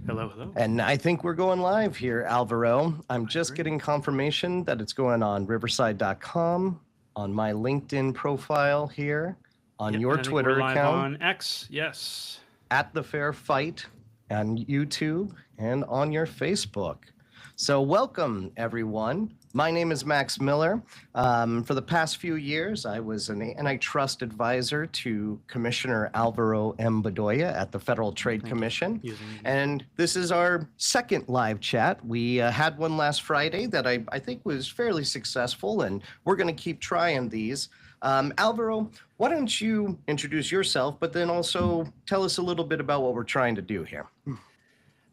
Hello, hello. And I think we're going live here, Alvaro. I'm I just agree. getting confirmation that it's going on riverside.com, on my LinkedIn profile here, on Yep, your and I think we're Twitter live account, on X. Yes. at The Fair Fight, on YouTube, and on your Facebook. So, welcome, everyone. My name is Max Miller. For the past few years, I was an antitrust advisor to Commissioner Alvaro M. Bedoya at the Federal Trade Thank you for Commission. using me. And this is our second live chat. We had one last Friday that I think was fairly successful, and we're going to keep trying these. Alvaro, why don't you introduce yourself, but then also tell us a little bit about what we're trying to do here?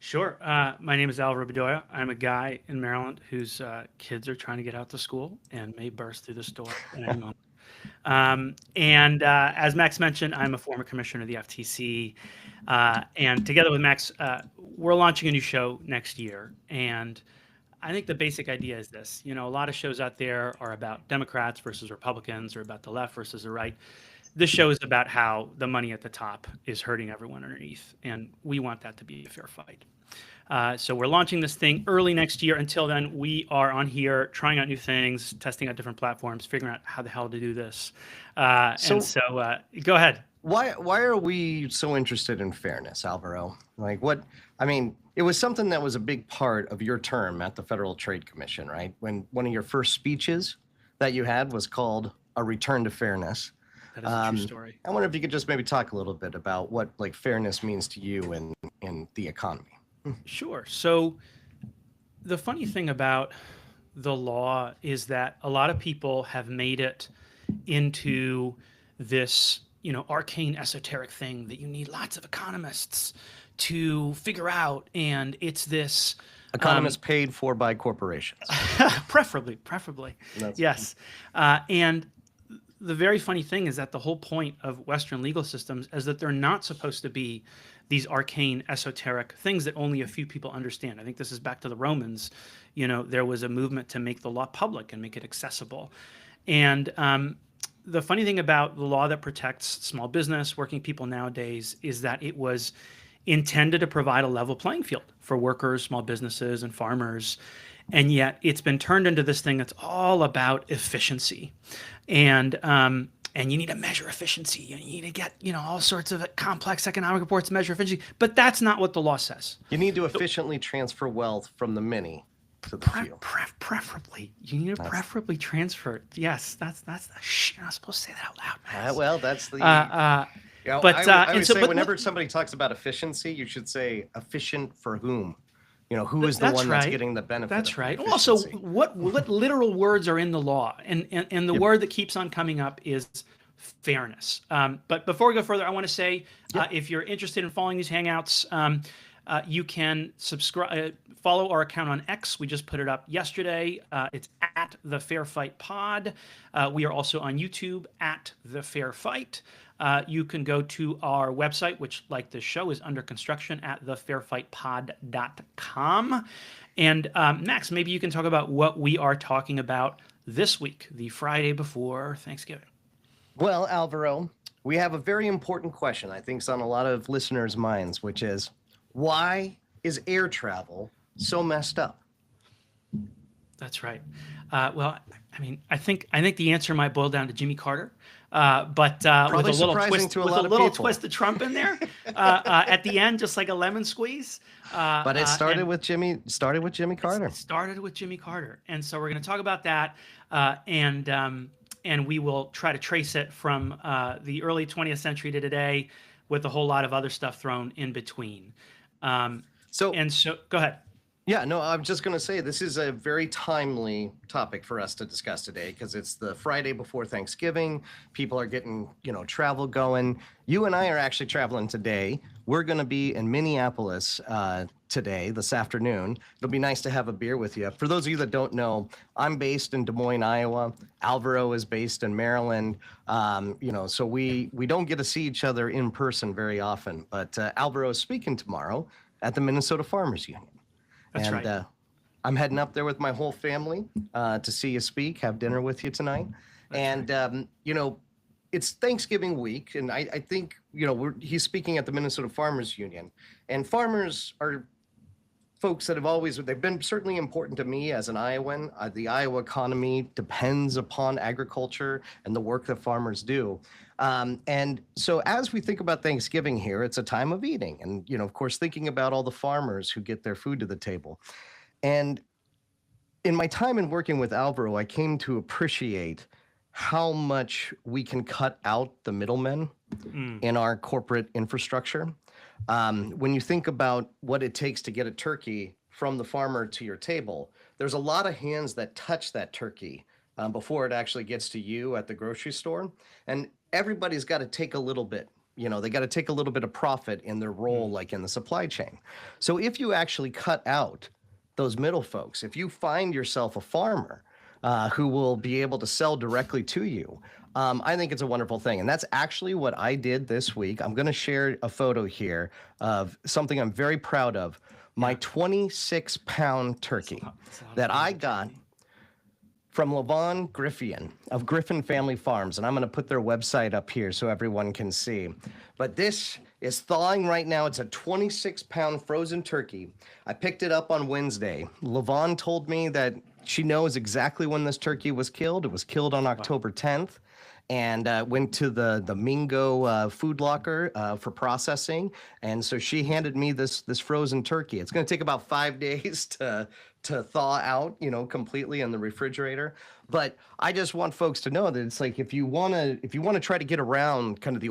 Sure. My name is Alvaro Bedoya. I'm a guy in Maryland whose kids are trying to get out to school and may burst through the store at any moment. As Max mentioned, I'm a former commissioner of the FTC. And together with Max, we're launching a new show next year. And I think the basic idea is this. A lot of shows out there are about Democrats versus Republicans or about the left versus the right. This show is about how the money at the top is hurting everyone underneath. And we want that to be a fair fight. So we're launching this thing early next year. Until then, we are on here trying out new things, testing out different platforms, figuring out how the hell to do this. Go ahead. Why are we so interested in fairness, Alvaro? Like what? I mean, it was something that was a big part of your term at the Federal Trade Commission, right? When one of your first speeches that you had was called "A Return to Fairness." That is a true story. I wonder if you could just maybe talk a little bit about what like fairness means to you in the economy. Sure. So the funny thing about the law is that a lot of people have made it into this, arcane esoteric thing that you need lots of economists to figure out. And it's this Economists paid for by corporations. preferably. That's Yes. And the very funny thing is that the whole point of Western legal systems is that they're not supposed to be these arcane, esoteric things that only a few people understand. I think this is back to the Romans. There was a movement to make the law public and make it accessible. And the funny thing about the law that protects small business, working people nowadays, is that it was intended to provide a level playing field for workers, small businesses, and farmers. And yet it's been turned into this thing that's all about efficiency. And you need to measure efficiency. You need to get, all sorts of complex economic reports to measure efficiency. But that's not what the law says. You need to efficiently transfer wealth from the many to the few. Preferably. You need to preferably transfer. Yes, that's shh, you're not supposed to say that out loud, man. Well, that's the. I would say whenever somebody talks about efficiency, you should say efficient for whom. Who is the one that's getting the benefit? That's right. Also, what literal words are in the law? And the word that keeps on coming up is fairness. But before we go further, I want to say if you're interested in following these hangouts, you can subscribe, follow our account on X. We just put it up yesterday. It's at The Fair Fight Pod. We are also on YouTube at The Fair Fight. You can go to our website, which, like this show, is under construction at thefairfightpod.com. And Max, maybe you can talk about what we are talking about this week, the Friday before Thanksgiving. Well, Alvaro, we have a very important question I think is on a lot of listeners' minds, which is, why is air travel so messed up? That's right. Well, I think the answer might boil down to Jimmy Carter. But with a little twist of Trump in there at the end, just like a lemon squeeze. But it started with Jimmy Carter. It started with Jimmy Carter, and so we're going to talk about that, and we will try to trace it from the early 20th century to today, with a whole lot of other stuff thrown in between. So go ahead. Yeah, no, I'm just going to say this is a very timely topic for us to discuss today because it's the Friday before Thanksgiving. People are getting, travel going. You and I are actually traveling today. We're going to be in Minneapolis today, this afternoon. It'll be nice to have a beer with you. For those of you that don't know, I'm based in Des Moines, Iowa. Alvaro is based in Maryland. So we don't get to see each other in person very often. But Alvaro is speaking tomorrow at the Minnesota Farmers Union. That's right. I'm heading up there with my whole family to see you speak, have dinner with you tonight. It's Thanksgiving week, and I think, he's speaking at the Minnesota Farmers Union. And farmers are folks that have always, they've been certainly important to me as an Iowan. The Iowa economy depends upon agriculture and the work that farmers do. And so as we think about Thanksgiving here, it's a time of eating and, of course, thinking about all the farmers who get their food to the table. And in my time in working with Alvaro, I came to appreciate how much we can cut out the middlemen in our corporate infrastructure. When you think about what it takes to get a turkey from the farmer to your table, there's a lot of hands that touch that turkey before it actually gets to you at the grocery store. And everybody's got to take a little bit. They got to take a little bit of profit in their role, like in the supply chain. So if you actually cut out those middle folks, if you find yourself a farmer who will be able to sell directly to you, I think it's a wonderful thing. And that's actually what I did this week. I'm going to share a photo here of something I'm very proud of. My 26-pound turkey that I got from Levon Griffian of Griffin Family Farms. And I'm going to put their website up here so everyone can see. But this is thawing right now. It's a 26-pound frozen turkey. I picked it up on Wednesday. Levon told me that she knows exactly when this turkey was killed. It was killed on October 10th. And went to the Mingo food locker for processing. And so she handed me this frozen turkey. It's going to take about 5 days to thaw out, completely in the refrigerator. But I just want folks to know that it's like if you want to try to get around kind of the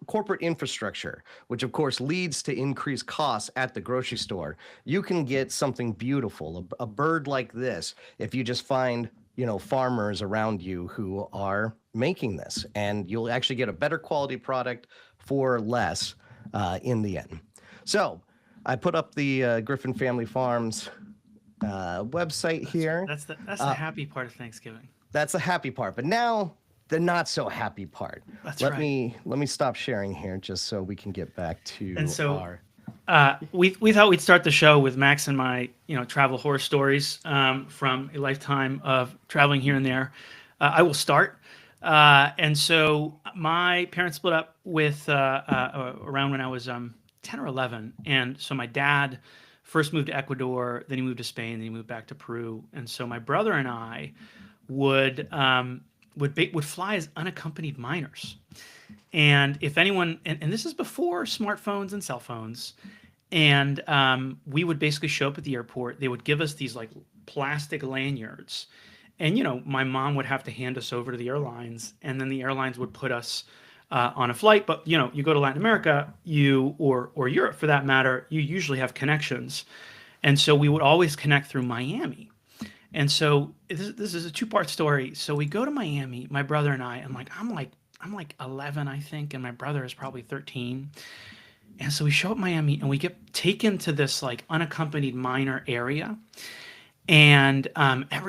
corporate infrastructure, which of course leads to increased costs at the grocery store, you can get something beautiful, a bird like this, if you just find farmers around you who are making this, and you'll actually get a better quality product for less in the end. So I put up the Griffin Family Farms website here. That's the happy part of Thanksgiving. That's the happy part. But now the not so happy part. Let me stop sharing here just so we can get back to our. We thought we'd start the show with Max and my travel horror stories from a lifetime of traveling here and there. I will start. And so my parents split up with around when I was 10 or 11. And so my dad first moved to Ecuador, then he moved to Spain, then he moved back to Peru. And so my brother and I would fly as unaccompanied minors. And if anyone, and this is before smartphones and cell phones, and we would basically show up at the airport. They would give us these like plastic lanyards, and my mom would have to hand us over to the airlines, and then the airlines would put us on a flight. But you go to Latin America, or Europe for that matter, you usually have connections, and so we would always connect through Miami. And so this is a two-part story. So we go to Miami, my brother and I, and I'm like 11, I think, and my brother is probably 13. And so we show up in Miami, and we get taken to this like unaccompanied minor area, and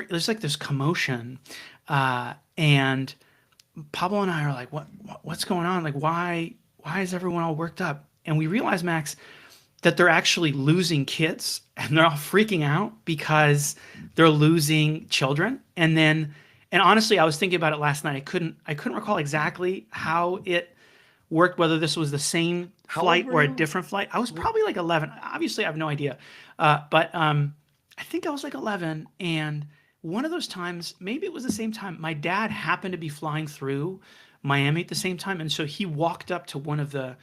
there's like this commotion, and Pablo and I are like, what's going on? Like, why is everyone all worked up? And we realize, Max, that they're actually losing kids, and they're all freaking out because they're losing children. And honestly, I was thinking about it last night. I couldn't recall exactly how it worked, whether this was the same flight or a different flight. I was probably like 11. Obviously, I have no idea. But I think I was like 11. And one of those times, maybe it was the same time, my dad happened to be flying through Miami at the same time. And so he walked up to one of the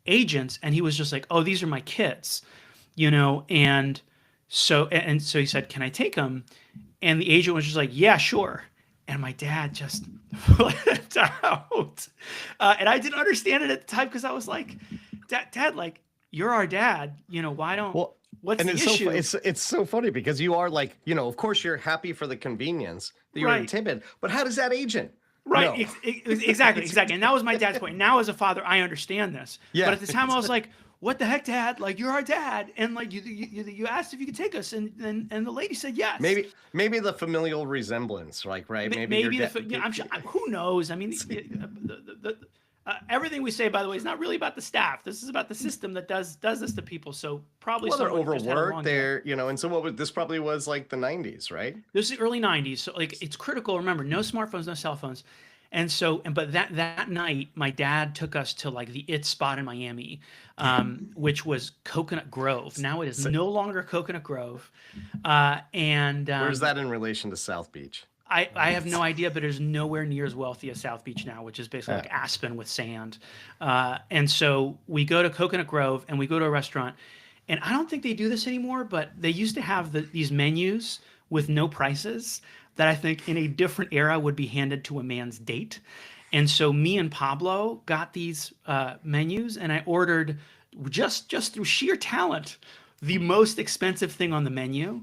agents, and he was just like, "Oh, these are my kids," and so he said, "Can I take them?" And the agent was just like, "Yeah, sure." And my dad just flipped out. And I didn't understand it at the time because I was like, Dad, like, you're our dad. Why don't, what's the issue? It's so funny because you are like, of course you're happy for the convenience that you're timid, but how does that agent? Right. No. Exactly. And that was my dad's point. Now as a father, I understand this. Yeah. But at the time I was like, what the heck, Dad? Like, you're our dad. And like, you asked if you could take us. And the lady said yes. Maybe the familial resemblance, like, right? Maybe I'm sure, who knows? I mean, everything we say, by the way, is not really about the staff. This is about the system that does this to people. So probably they're overworked there, and so this probably was like the 90s, right? This is the early 90s. So like, it's critical. Remember, no smartphones, no cell phones. But that night, my dad took us to like the it spot in Miami, which was Coconut Grove. Now it is So, no longer Coconut Grove, and where's that in relation to South Beach? I have no idea, but it's nowhere near as wealthy as South Beach now, which is basically Uh, like Aspen with sand. And so we go to Coconut Grove and we go to a restaurant, and I don't think they do this anymore, but they used to have these menus with no prices that I think in a different era would be handed to a man's date. And so me and Pablo got these menus, and I ordered just through sheer talent the most expensive thing on the menu.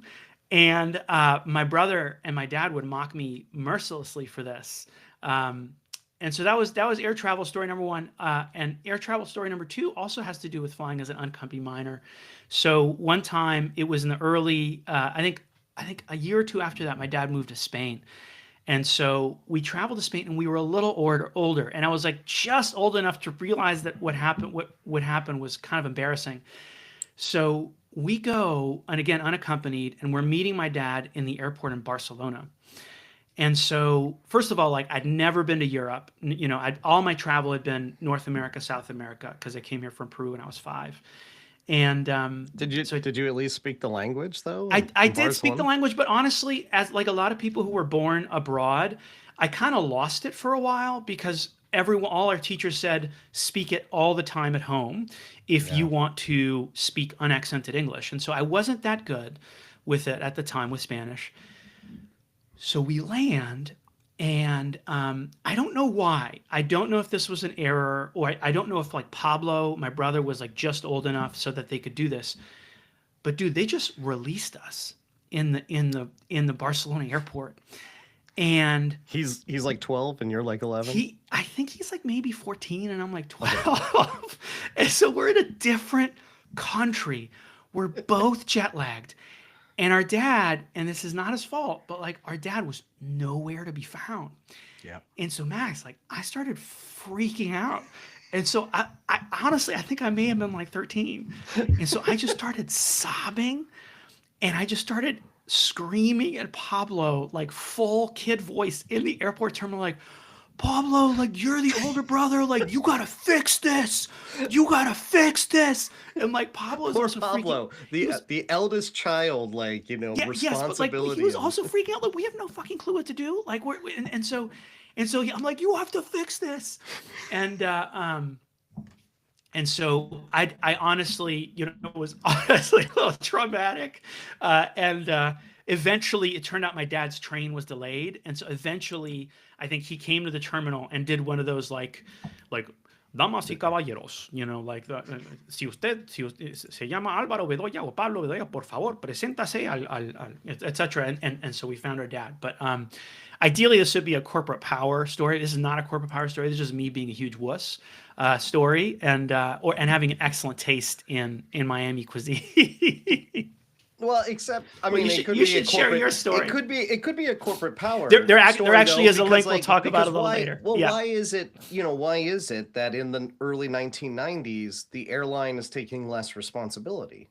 And my brother and my dad would mock me mercilessly for this. Um, and so that was air travel story number one. And air travel story number two also has to do with flying as an unaccompanied minor. So one time it was in the early, I think a year or two after that, my dad moved to Spain. And so we traveled to Spain, and we were a little older, and I was like just old enough to realize that what would happen was kind of embarrassing. So we go, and again, unaccompanied, and we're meeting my dad in the airport in Barcelona. And so, first of all, like I'd never been to Europe. All my travel had been North America, South America, because I came here from Peru when I was 5. And so did you at least speak the language though I in did speak the Barcelona? language, but honestly, as like a lot of people who were born abroad, I kind of lost it for a while because all our teachers said, speak it all the time at home if you Yeah. want to speak unaccented English. And so I wasn't that good with it at the time with Spanish. So we land, and I don't know why. I don't know if this was an error, or I don't know if like Pablo, my brother, was like just old enough so that they could do this. But dude, they just released us in the Barcelona airport, and He's like 12 and you're like 11. I think he's like maybe 14, and I'm like 12, and so we're in a different country. We're both jet lagged, and our dad, and this is not his fault, but like our dad was nowhere to be found. Yeah. And so Max, like I started freaking out. And so I honestly, I think I may have been like 13. And so I just started sobbing, and I just started screaming at Pablo, like full kid voice in the airport terminal, like, Pablo, like you're the older brother, like you gotta fix this. You gotta fix this. And like Pablo's Poor also freaking Pablo, he was the eldest child, like, yeah, yes, but like he responsibility was and also freaking out. Like we have no fucking clue what to do. Like and so I'm like, you have to fix this, and so I honestly, was honestly a little traumatic, and eventually it turned out my dad's train was delayed, and so eventually I think he came to the terminal and did one of those like damas y caballeros, like si usted se llama Álvaro Bedoya o Pablo Bedoya, por favor, preséntase etc. And so we found our dad. But ideally, this would be a corporate power story. This is not a corporate power story. This is just me being a huge wuss story, and having an excellent taste in Miami cuisine. well, except I Well, mean, you it should could you be a should share corporate. your story. It could be a corporate power There story actually though, is a because link we'll talk about a little why? later. Well, Yeah, why is it that in the early 1990s the airline is taking less responsibility?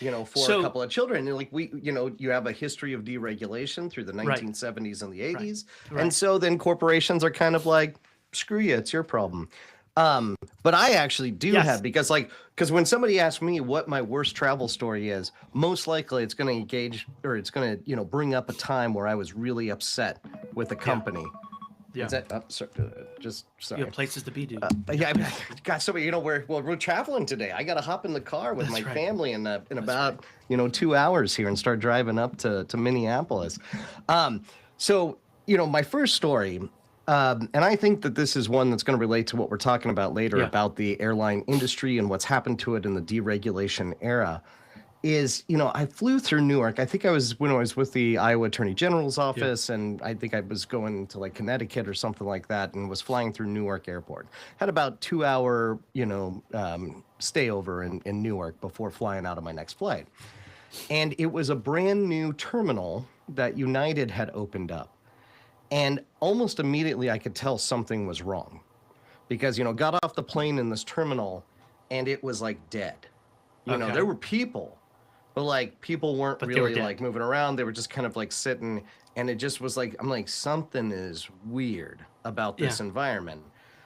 For a so couple of children. And like you have a history of deregulation through the right, 1970s and the right, 80s. And right. so then corporations are kind of like, screw you, it's your problem. But I actually do have, Yes. because when somebody asks me what my worst travel story is, most likely it's going to engage, or it's going to, bring up a time where I was really upset with a Yeah. company. Yeah. Is that just You sorry? have places to be, dude. Yeah, I got somebody. We're traveling today. I got to hop in the car with That's my right. family in about 2 hours here and start driving up to Minneapolis. So my first story, and I think that this is one that's going to relate to what we're talking about later Yeah. about the airline industry and what's happened to it in the deregulation era. Is I flew through Newark. I think I was when I was with the Iowa Attorney General's Yeah. office, and I think I was going to like Connecticut or something like that, and was flying through Newark Airport. Had about 2 hour stay over in Newark before flying out of my next flight, and it was a brand new terminal that United had opened up, and almost immediately I could tell something was wrong, because got off the plane in this terminal, and it was like dead. There Okay. were people, but like people weren't But they were really dead. like moving around. They were just kind of like sitting, and it just was like I'm like something is weird about Yeah. this environment.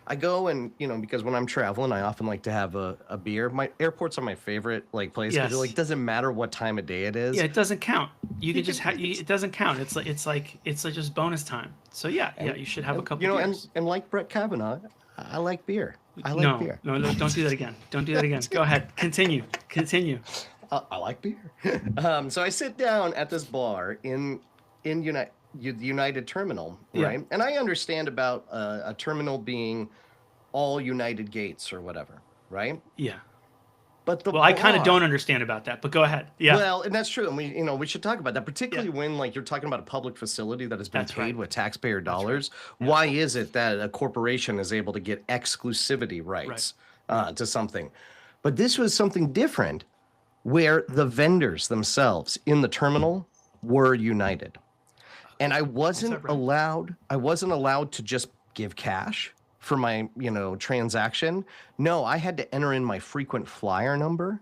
I go and because when I'm traveling, I often like to have a beer. My airports are my favorite like place because it like Yes. doesn't matter what time of day it Yeah, is. it doesn't count. You You can just could have. it's It doesn't count. It's like just bonus time. So yeah, yeah, and you should have a and couple you know beers. and like Brett Kavanaugh, I like beer. I like No, beer. no, no, don't do that again. Don't do that again. Go ahead. Continue. Continue. I like beer. So I sit down at this bar in the United Terminal, Yeah. right? And I understand about a terminal being all United gates or whatever, right? Yeah. But the Well, I kind of don't bar, understand about that, but go ahead. Yeah. well, and that's true, and we should talk about that, Yeah. particularly when like you're talking about a public facility that has been That's paid right. with taxpayer That's right. dollars. Yeah. Why is it that a corporation is able to get exclusivity Right. rights Right. to something? But this was something different where the vendors themselves in the terminal were united. And Is that right? I wasn't allowed to just give cash for my, transaction. No, I had to enter in my frequent flyer number,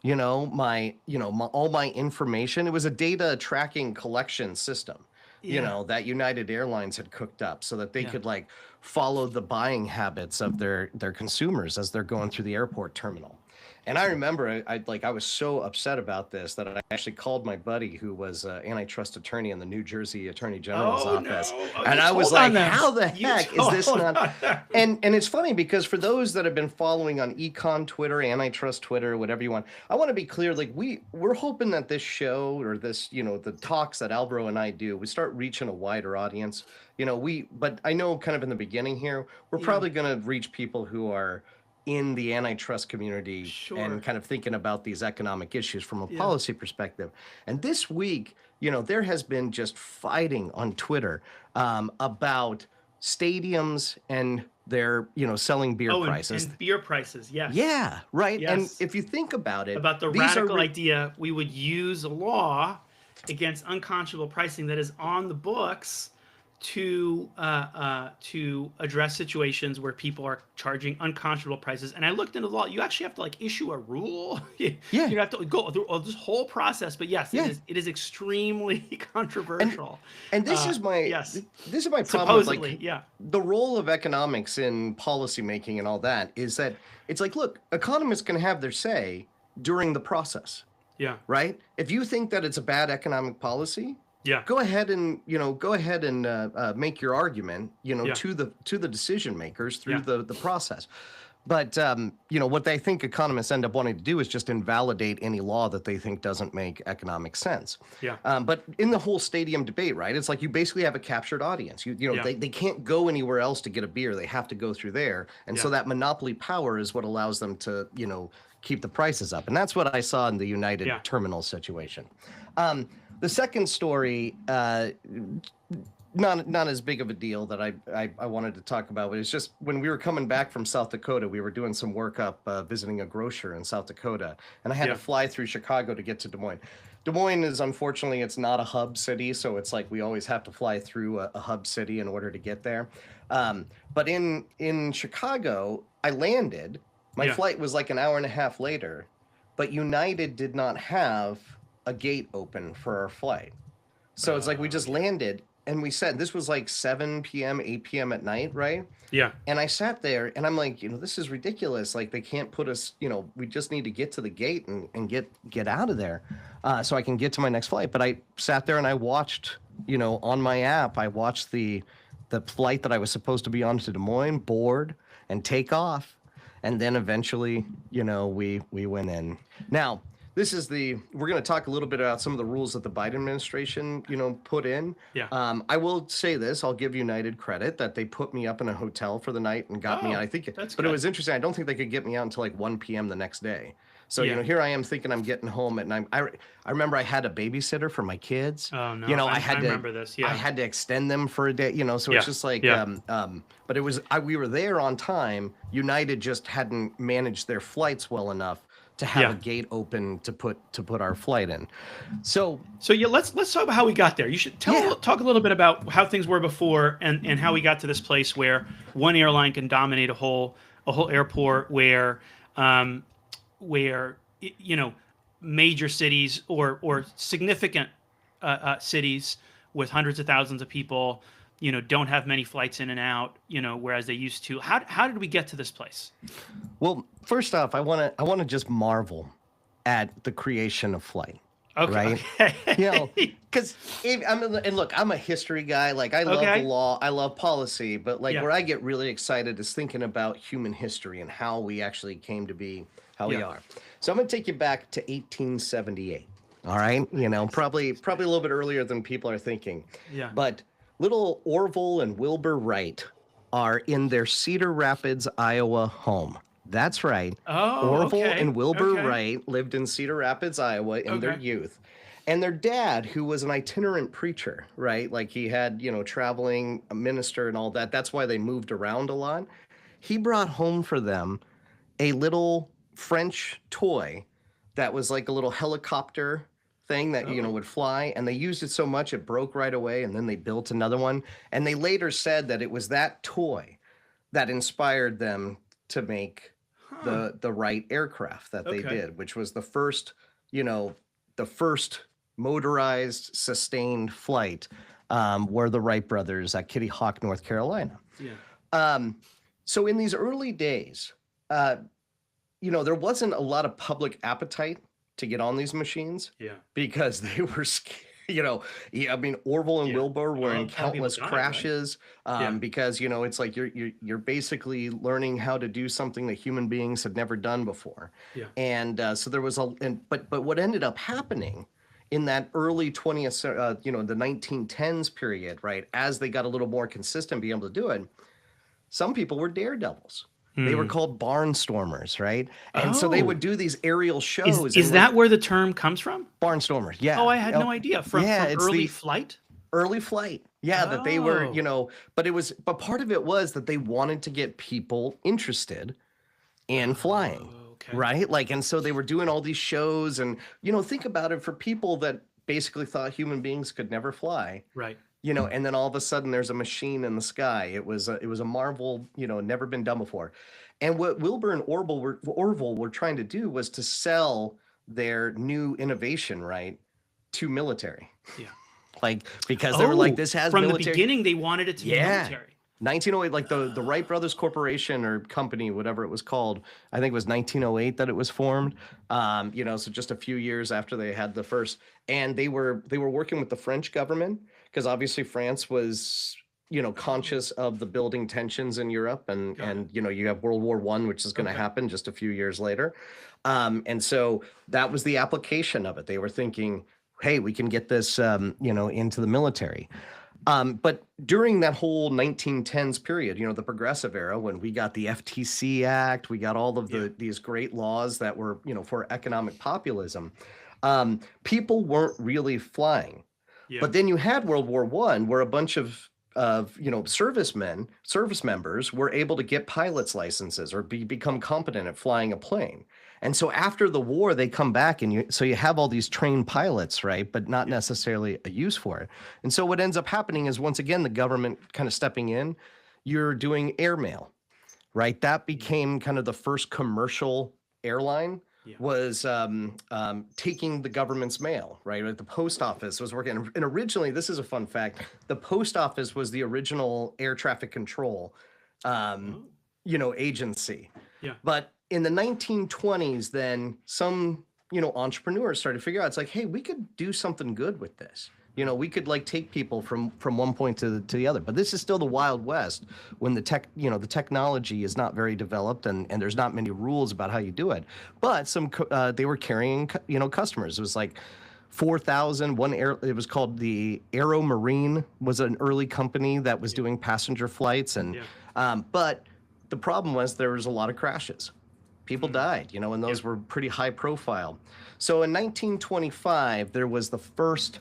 all my information. It was a data tracking collection system, Yeah. that United Airlines had cooked up so that they Yeah. could like follow the buying habits of their consumers as they're going through the airport terminal. And I remember I was so upset about this that I actually called my buddy who was an antitrust attorney in the New Jersey Attorney General's Oh office. no. Oh, And you I was told on like, them. how the You heck is this told not? on them. And it's funny because for those that have been following on econ Twitter, antitrust Twitter, whatever you want, I want to be clear, like we're hoping that this show or this, the talks that Alvaro and I do, we start reaching a wider audience. But I know kind of in the beginning here, we're Yeah. probably going to reach people who are in the antitrust community and Sure. kind of thinking about these economic issues from a Yeah. policy perspective. And this week, there has been just fighting on Twitter about stadiums and their, selling beer Oh, prices. and beer prices. Yes. Yeah, right. And Yes. if you think about it, About the these are radical idea we would use a law against unconscionable pricing that is on the books to address situations where people are charging unconscionable prices. And I looked into the law. You actually have to like issue a rule. you yeah, have to go through this whole process. But yes, yeah. it is extremely controversial. And this is my Yes, this is my problem with supposedly, like yeah, the role of economics in policy making and all that is that it's like, look, economists can have their say during the process, yeah, right? If you think that it's a bad economic policy, yeah, go ahead and make your argument, yeah, to the decision makers through yeah, the process. But what they think economists end up wanting to do is just invalidate any law that they think doesn't make economic sense. yeah, But in the whole stadium debate, right, it's like you basically have a captured audience. yeah, They can't go anywhere else to get a beer. They have to go through there. And so yeah, that monopoly power is what allows them to, keep the prices up. And that's what I saw in the United yeah. Terminal situation. The second story, not as big of a deal that I wanted to talk about, but it's just when we were coming back from South Dakota, we were doing some work up visiting a grocer in South Dakota, and I had Yeah. to fly through Chicago to get to Des Moines. Des Moines is unfortunately it's not a hub city, so it's like we always have to fly through a hub city in order to get there. But in Chicago, I landed. My Yeah. flight was like an hour and a half later, but United did not have a gate open for our flight. So it's like we just landed and we said this was like 7 p.m., 8 p.m. at night, right? Yeah. And I sat there and I'm like, this is ridiculous. Like they can't put us, we just need to get to the gate and get out of there so I can get to my next flight. But I sat there and I watched, on my app, I watched the flight that I was supposed to be on to Des Moines board and take off. And then eventually, we went in. Now, we're going to talk a little bit about some of the rules that the Biden administration, put in. Yeah. I will say this, I'll give United credit that they put me up in a hotel for the night and got me Oh, out. I think, that's but it good. was interesting. I don't think they could get me out until like 1 p.m. the next day. So, Yeah. here I am thinking I'm getting home at night. I remember I had a babysitter for my kids. Oh no. I had I to remember this. Yeah. I had to extend them for a day, so Yeah. it's just like, Yeah. but it was, we were there on time. United just hadn't managed their flights well enough to have Yeah. a gate open to put our flight in. So Yeah, let's talk about how we got there. You should talk a little bit about how things were before and how we got to this place where one airline can dominate a whole airport where major cities or significant cities with hundreds of thousands of people, don't have many flights in and out, whereas they used to. How did we get to this place? Well, first off, I want to just marvel at the creation of flight, Okay, right? You know, okay, because and look, I'm a history guy. Like I love the okay, law, I love policy, but like yeah, where I get really excited is thinking about human history and how we actually came to be how we yeah. are. So I'm gonna take you back to 1878. All right, Nice, probably a little bit earlier than people are thinking, yeah. but little Orville and Wilbur Wright are in their Cedar Rapids, Iowa home. That's right. Oh, Orville and okay, Wilbur okay, Wright lived in Cedar Rapids, Iowa in their okay. youth. And their dad, who was an itinerant preacher, right? Like he had, traveling a minister and all that. That's why they moved around a lot. He brought home for them a little French toy that was like a little helicopter thing that Oh, would fly, and they used it so much it broke right away, and then they built another one, and they later said that it was that toy that inspired them to make huh. the right aircraft that they Okay, did, which was you know the first motorized sustained flight, were the Wright brothers at Kitty Hawk, North Carolina. yeah, um, so in these early days, uh, there wasn't a lot of public appetite to get on these machines yeah, because they were scared. Yeah, I mean, Orville and yeah. Wilbur were in A lot of people countless died, right? crashes, Yeah, because it's like you're basically learning how to do something that human beings had never done before, yeah, and so there was but what ended up happening in that early 20th, the 1910s period, right, as they got a little more consistent, being able to do it, some people were daredevils. They were hmm. called barnstormers, right? And so they would Oh, do these aerial is shows, is and when that where the term comes from? barnstormers, Oh, yeah, I had no idea. From yeah, from it's early the flight. early flight. Yeah, that they were, Oh, but part of it was that they wanted to get people interested in flying, oh, okay, right? Like, and so they were doing all these shows, and think about it, for people that basically thought human beings could never fly, right. and then all of a sudden there's a machine in the sky. It was a marvel, never been done before. And what Wilbur and Orville were trying to do was to sell their new innovation, right, to military. Yeah. Like, because they were like, Oh, this has from the military. beginning, they wanted it to be Yeah. military. 1908, like the Wright Oh, Brothers Corporation or company, whatever it was called. I think it was 1908 that it was formed. So just a few years after they had the first, and they were working with the French government, because obviously France was, oh, conscious of the building tensions in Europe, and got it. you have World War I, which is going to Okay. happen just a few years later. And so that was the application of it. They were thinking, hey, we can get this, into the military. But during that whole 1910s period, the progressive era, when we got the FTC Act, we got all of Yeah. these great laws that were, for economic populism. People weren't really flying. Yeah. But then you had World War One, where a bunch of service members were able to get pilots licenses, or become competent at flying a plane. And so after the war, they come back, and you have all these trained pilots, right? But not Yeah. necessarily a use for it. And so what ends up happening is, once again, the government kind of stepping in. You're doing airmail, right? That Mm, became kind of the first commercial airline, yeah. was taking the government's mail, right? Like the post office was working. And originally, this is a fun fact, the post office was the original air traffic control, um, Oh, agency. yeah. But in the 1920s, then some, entrepreneurs started to figure out, it's like, hey, we could do something good with this. We could like take people from one point to the other. But this is still the Wild West, when the technology is not very developed, and there's not many rules about how you do it. But they were carrying, customers. It was like 4,000 one air. It was called the Aero Marine, was an early company that was Yeah. doing passenger flights, and Yeah. but the problem was there was a lot of crashes. People Mm, died, and yeah. those were pretty high profile. So in 1925, there was the first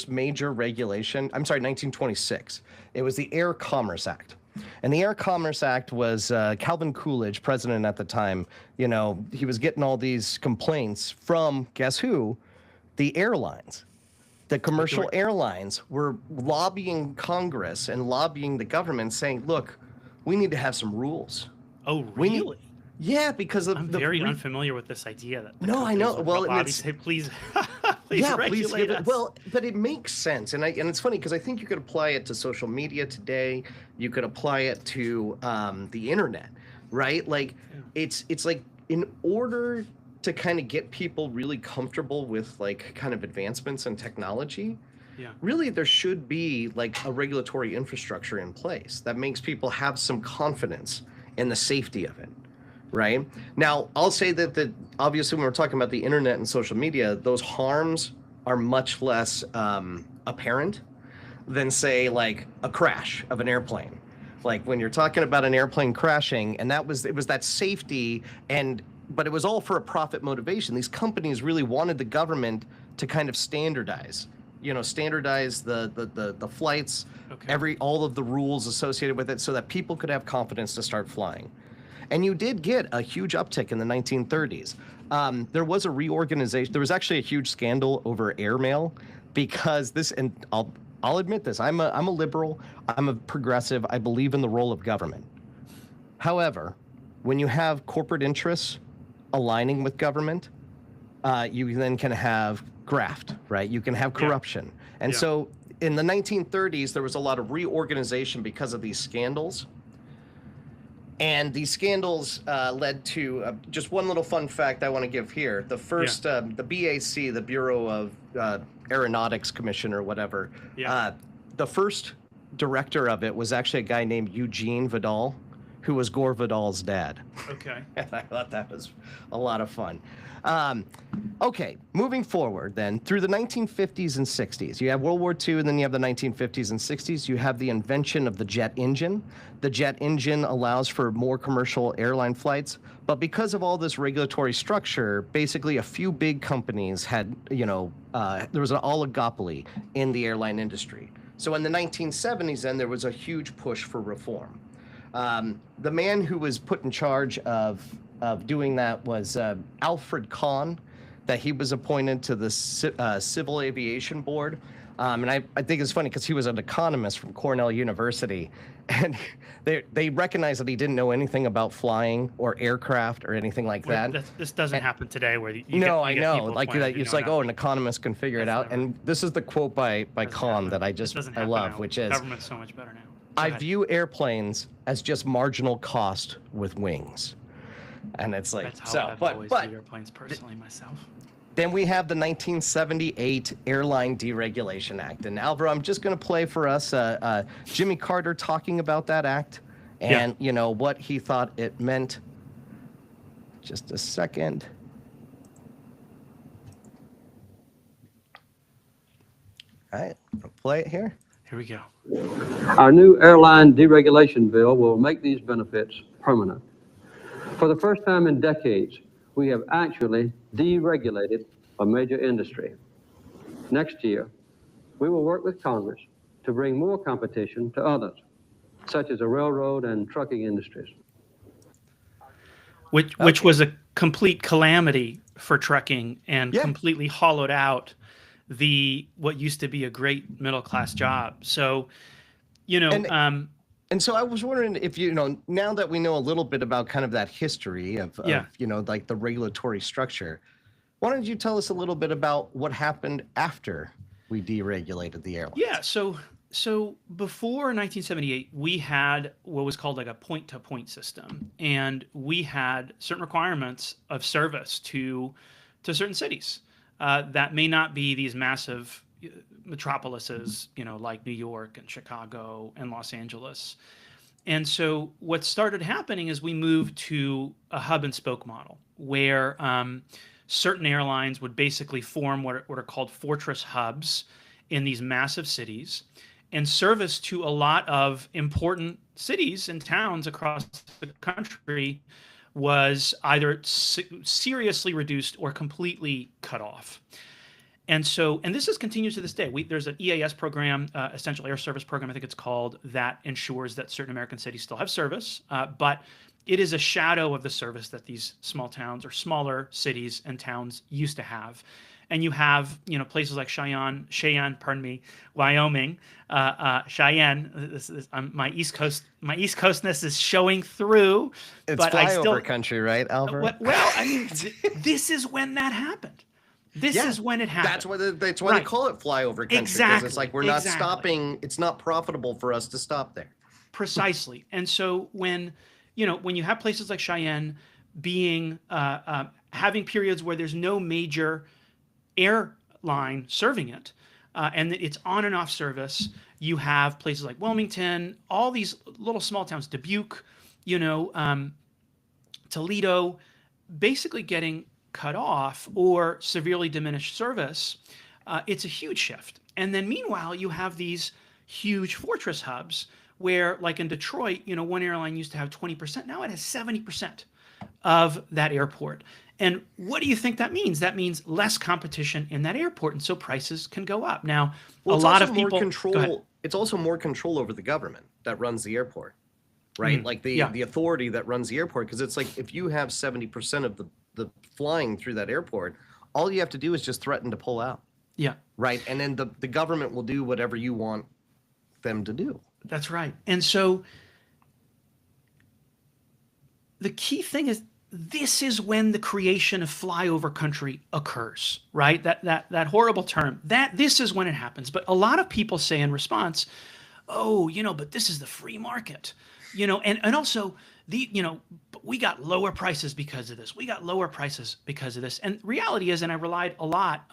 major regulation. I'm sorry, 1926. It was the Air Commerce Act. And the Air Commerce Act was, Calvin Coolidge, president at the time, he was getting all these complaints from, guess who? The airlines. The commercial Authority. airlines were lobbying Congress and lobbying the government, saying, look, we need to have some rules. Oh, We need, really? Yeah, because of I'm very unfamiliar with this idea that the No, I companies know. would Well, and lobby, it's say, please, please yeah, please regulate give it. us. Well, but it makes sense, and it's funny because I think you could apply it to social media today. You could apply it to the internet, right? Like Yeah. it's like in order to kind of get people really comfortable with like kind of advancements in technology, Yeah. really there should be like a regulatory infrastructure in place that makes people have some confidence in the safety of it, right? Now, I'll say that obviously when we're talking about the internet and social media, those harms are much less apparent than say like a crash of an airplane. Like when you're talking about an airplane crashing, and it was that safety, and but it was all for a profit motivation. These companies really wanted the government to kind of standardize the flights, Okay. all of the rules associated with it, so that people could have confidence to start flying. And you did get a huge uptick in the 1930s. There was a reorganization. There was actually a huge scandal over airmail because and I'll admit this. I'm a liberal. I'm a progressive. I believe in the role of government. However, when you have corporate interests aligning with government, you then can have graft, right? You can have corruption. And so in the 1930s, there was a lot of reorganization because of these scandals. And these scandals led to just one little fun fact I want to give here. The first, the BAC, the Bureau of Aeronautics Commission or whatever, the first director of it was actually a guy named Eugene Vidal, who was Gore Vidal's dad. Okay. And I thought that was a lot of fun. Okay, moving forward then, through the 1950s and 60s, you have World War II, and then you have the 1950s and 60s, you have the invention of the jet engine. The jet engine allows for more commercial airline flights, but because of all this regulatory structure, basically a few big companies had, there was an oligopoly in the airline industry. So in the 1970s, then, there was a huge push for reform. The man who was put in charge of doing that was Alfred Kahn, that he was appointed to the Civil Aviation Board. And I think it's funny because he was an economist from Cornell University, and they recognized that he didn't know anything about flying or aircraft or anything like that. This doesn't happen today where you I get know. people Like appointed who it's know like, nothing. an economist can figure it out. Never. And this is the quote by Kahn that I love, now. which is, government's so much better now. I view airplanes as just marginal cost with wings. And it's like, That's how I've always viewed airplanes personally myself. Then we have the 1978 Airline Deregulation Act. And Alvaro, I'm just going to play for us Jimmy Carter talking about that act and, what he thought it meant. Just a second. All right, I'll play it here. Here we go. Our new airline deregulation bill will make these benefits permanent. For the first time in decades, we have actually deregulated a major industry. Next year, we will work with Congress to bring more competition to others, such as the railroad and trucking industries. Which was a complete calamity for trucking and completely hollowed out what used to be a great middle class job. So, and so I was wondering if, now that we know a little bit about kind of that history of like the regulatory structure, why don't you tell us a little bit about what happened after we deregulated the airlines? Yeah. So before 1978, we had what was called like a point-to-point system, and we had certain requirements of service to certain cities that may not be these massive metropolises, like New York and Chicago and Los Angeles. And so what started happening is we moved to a hub and spoke model where certain airlines would basically form what are called fortress hubs in these massive cities and service to a lot of important cities and towns across the country was either seriously reduced or completely cut off. And this continues to this day. There's an EAS program, Essential Air Service Program, I think it's called, that ensures that certain American cities still have service, but it is a shadow of the service that these small towns or smaller cities and towns used to have. and you have, places like Cheyenne, pardon me, Wyoming, Cheyenne. My East Coastness is showing through, It's but I still. flyover country, right, Alvaro? Well, I mean, this is when that happened. This is when it happened. That's why they call it flyover country. Exactly. Because it's like we're not stopping. It's not profitable for us to stop there. Precisely. And so when you have places like Cheyenne being having periods where there's no major airline serving it, and it's on and off service, you have places like Wilmington, all these little small towns, Dubuque, Toledo, basically getting cut off or severely diminished service. It's a huge shift. And then meanwhile, you have these huge fortress hubs where, like in Detroit, one airline used to have 20%. Now it has 70% of that airport. And what do you think that means? That means less competition in that airport, and so prices can go up. Now, a lot of people. It's also more control over the government that runs the airport, right? Like the authority that runs the airport, because it's like if you have 70% of the flying through that airport, all you have to do is just threaten to pull out. Yeah. Right. And then the government will do whatever you want them to do. That's right. And so the key thing is this is when the creation of flyover country occurs, right? That horrible term. This is when it happens. But a lot of people say in response, oh, but this is the free market. And also we got lower prices because of this. We got lower prices because of this. And reality is, and I relied a lot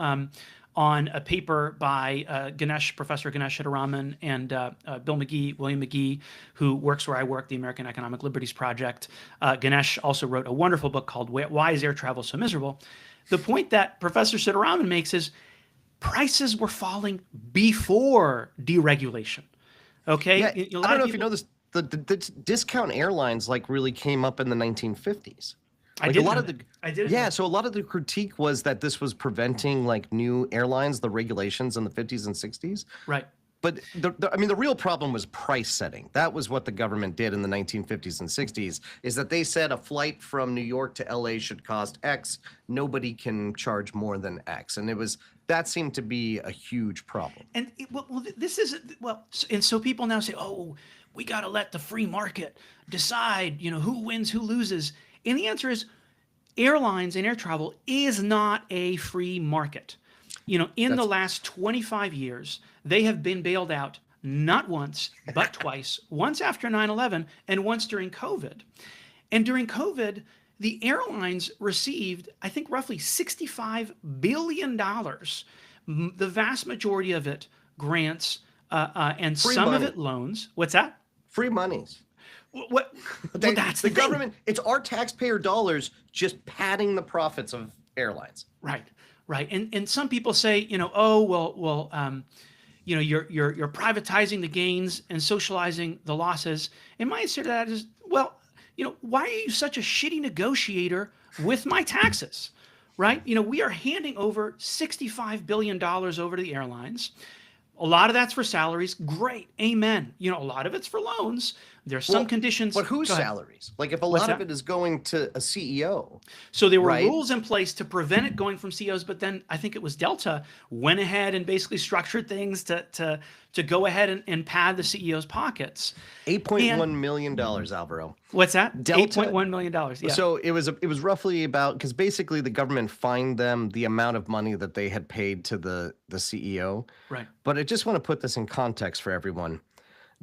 on a paper by Professor Ganesh Hidaraman and William McGee, who works where I work, the American Economic Liberties Project. Ganesh also wrote a wonderful book called Why is Air Travel So Miserable? The point that Professor Hidaraman makes is prices were falling before deregulation. Okay? Yeah, I don't know if you know this. The discount airlines really came up in the 1950s. I did. Yeah, so a lot of the critique was that this was preventing new airlines, the regulations in the 50s and 60s. Right. But the real problem was price setting. That was what the government did in the 1950s and 60s, is that they said a flight from New York to LA should cost X. Nobody can charge more than X. And that seemed to be a huge problem. And and so people now say, oh, we got to let the free market decide, who wins, who loses. And the answer is airlines and air travel is not a free market. In the last 25 years, they have been bailed out not once, but twice, once after 9/11 and once during COVID. And during COVID, the airlines received, I think, roughly $65 billion. The vast majority of it grants and Free some money. of it loans. What's that? Free monies. What? Well, that's the government. It's our taxpayer dollars just padding the profits of airlines. Right. And some people say, oh well, you're privatizing the gains and socializing the losses. And my answer to that is, well, why are you such a shitty negotiator with my taxes? Right? We are handing over $65 billion over to the airlines. A lot of that's for salaries. Great. Amen. A lot of it's for loans. There's some conditions. But whose salaries? If a lot of it is going to a CEO. So there were rules in place to prevent it going from CEOs, but then I think it was Delta went ahead and basically structured things to go ahead and pad the CEO's pockets. $8.1 million, Alvaro. What's that? Delta, $8.1 million. Yeah. So it was roughly about, because basically the government fined them the amount of money that they had paid to the CEO. Right. But I just want to put this in context for everyone.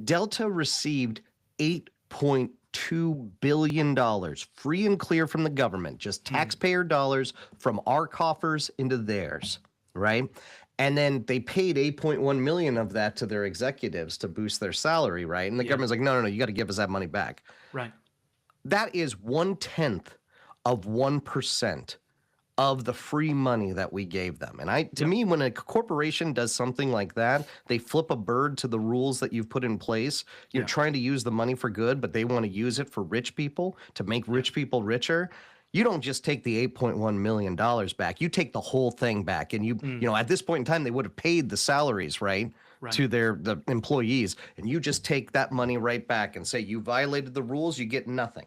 Delta received $8.2 billion free and clear from the government, just taxpayer dollars from our coffers into theirs, right? And then they paid 8.1 million of that to their executives to boost their salary, right? And the government's like, no, you got to give us that money back. Right. That is 1/10 of 1% of the free money that we gave them. And to me, when a corporation does something like that, they flip a bird to the rules that you've put in place. You're trying to use the money for good, but they want to use it for rich people to make rich people richer. You don't just take the $8.1 million back. You take the whole thing back. And at this point in time, they would have paid the salaries, right? To the employees. And you just take that money right back and say, you violated the rules, you get nothing.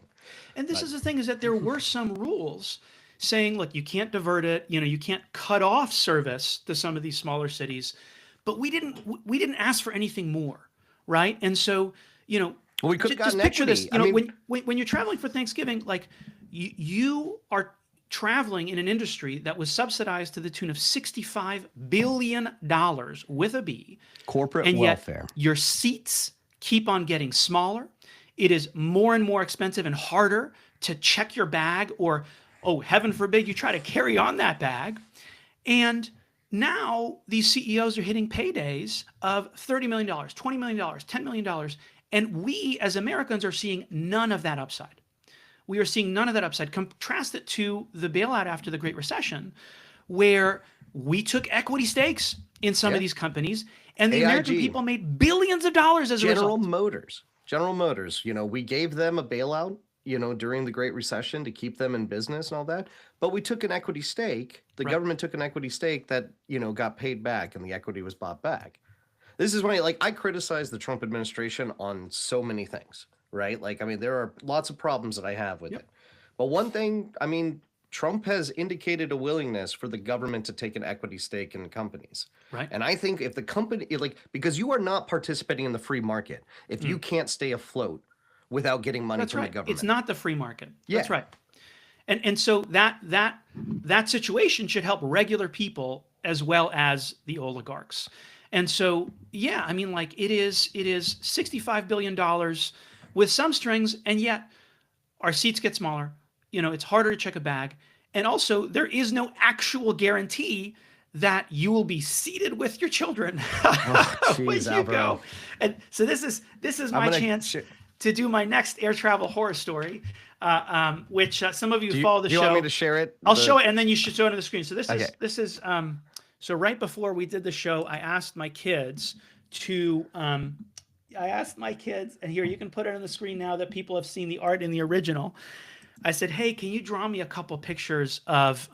And this is the thing, is that there were some rules saying, look, you can't divert it, you can't cut off service to some of these smaller cities, but we didn't ask for anything more, right? And so, Well, we could have just gotten picture this. equity. I mean, When you're traveling for Thanksgiving, like you are traveling in an industry that was subsidized to the tune of $65 billion with a B, corporate and yet welfare. your seats keep on getting smaller. It is more and more expensive and harder to check your bag, or, oh, heaven forbid, you try to carry on that bag. And now these CEOs are hitting paydays of $30 million, $20 million, $10 million. And we as Americans are seeing none of that upside. We are seeing none of that upside. Contrast it to the bailout after the Great Recession, where we took equity stakes in some of these companies, and the American people made billions of dollars as a result. General Motors, we gave them a bailout, during the Great Recession to keep them in business and all that. But we took an equity stake. The government took an equity stake that, got paid back, and the equity was bought back. This is why, I criticize the Trump administration on so many things, right? There are lots of problems that I have with it. But one thing, Trump has indicated a willingness for the government to take an equity stake in companies. Right. And I think if the company, because you are not participating in the free market, if you can't stay afloat without getting money from the government. It's not the free market. That's right. And so that situation should help regular people as well as the oligarchs. And so, it is $65 billion with some strings, and yet our seats get smaller. It's harder to check a bag. And also, there is no actual guarantee that you will be seated with your children when you go. And so this is my chance to do my next air travel horror story, which some of you follow the show. Do you want me to share it? I'll show it, and then you should show it on the screen. So this is so right before we did the show, I asked my kids, and here, you can put it on the screen now that people have seen the art in the original. I said, hey, can you draw me a couple pictures of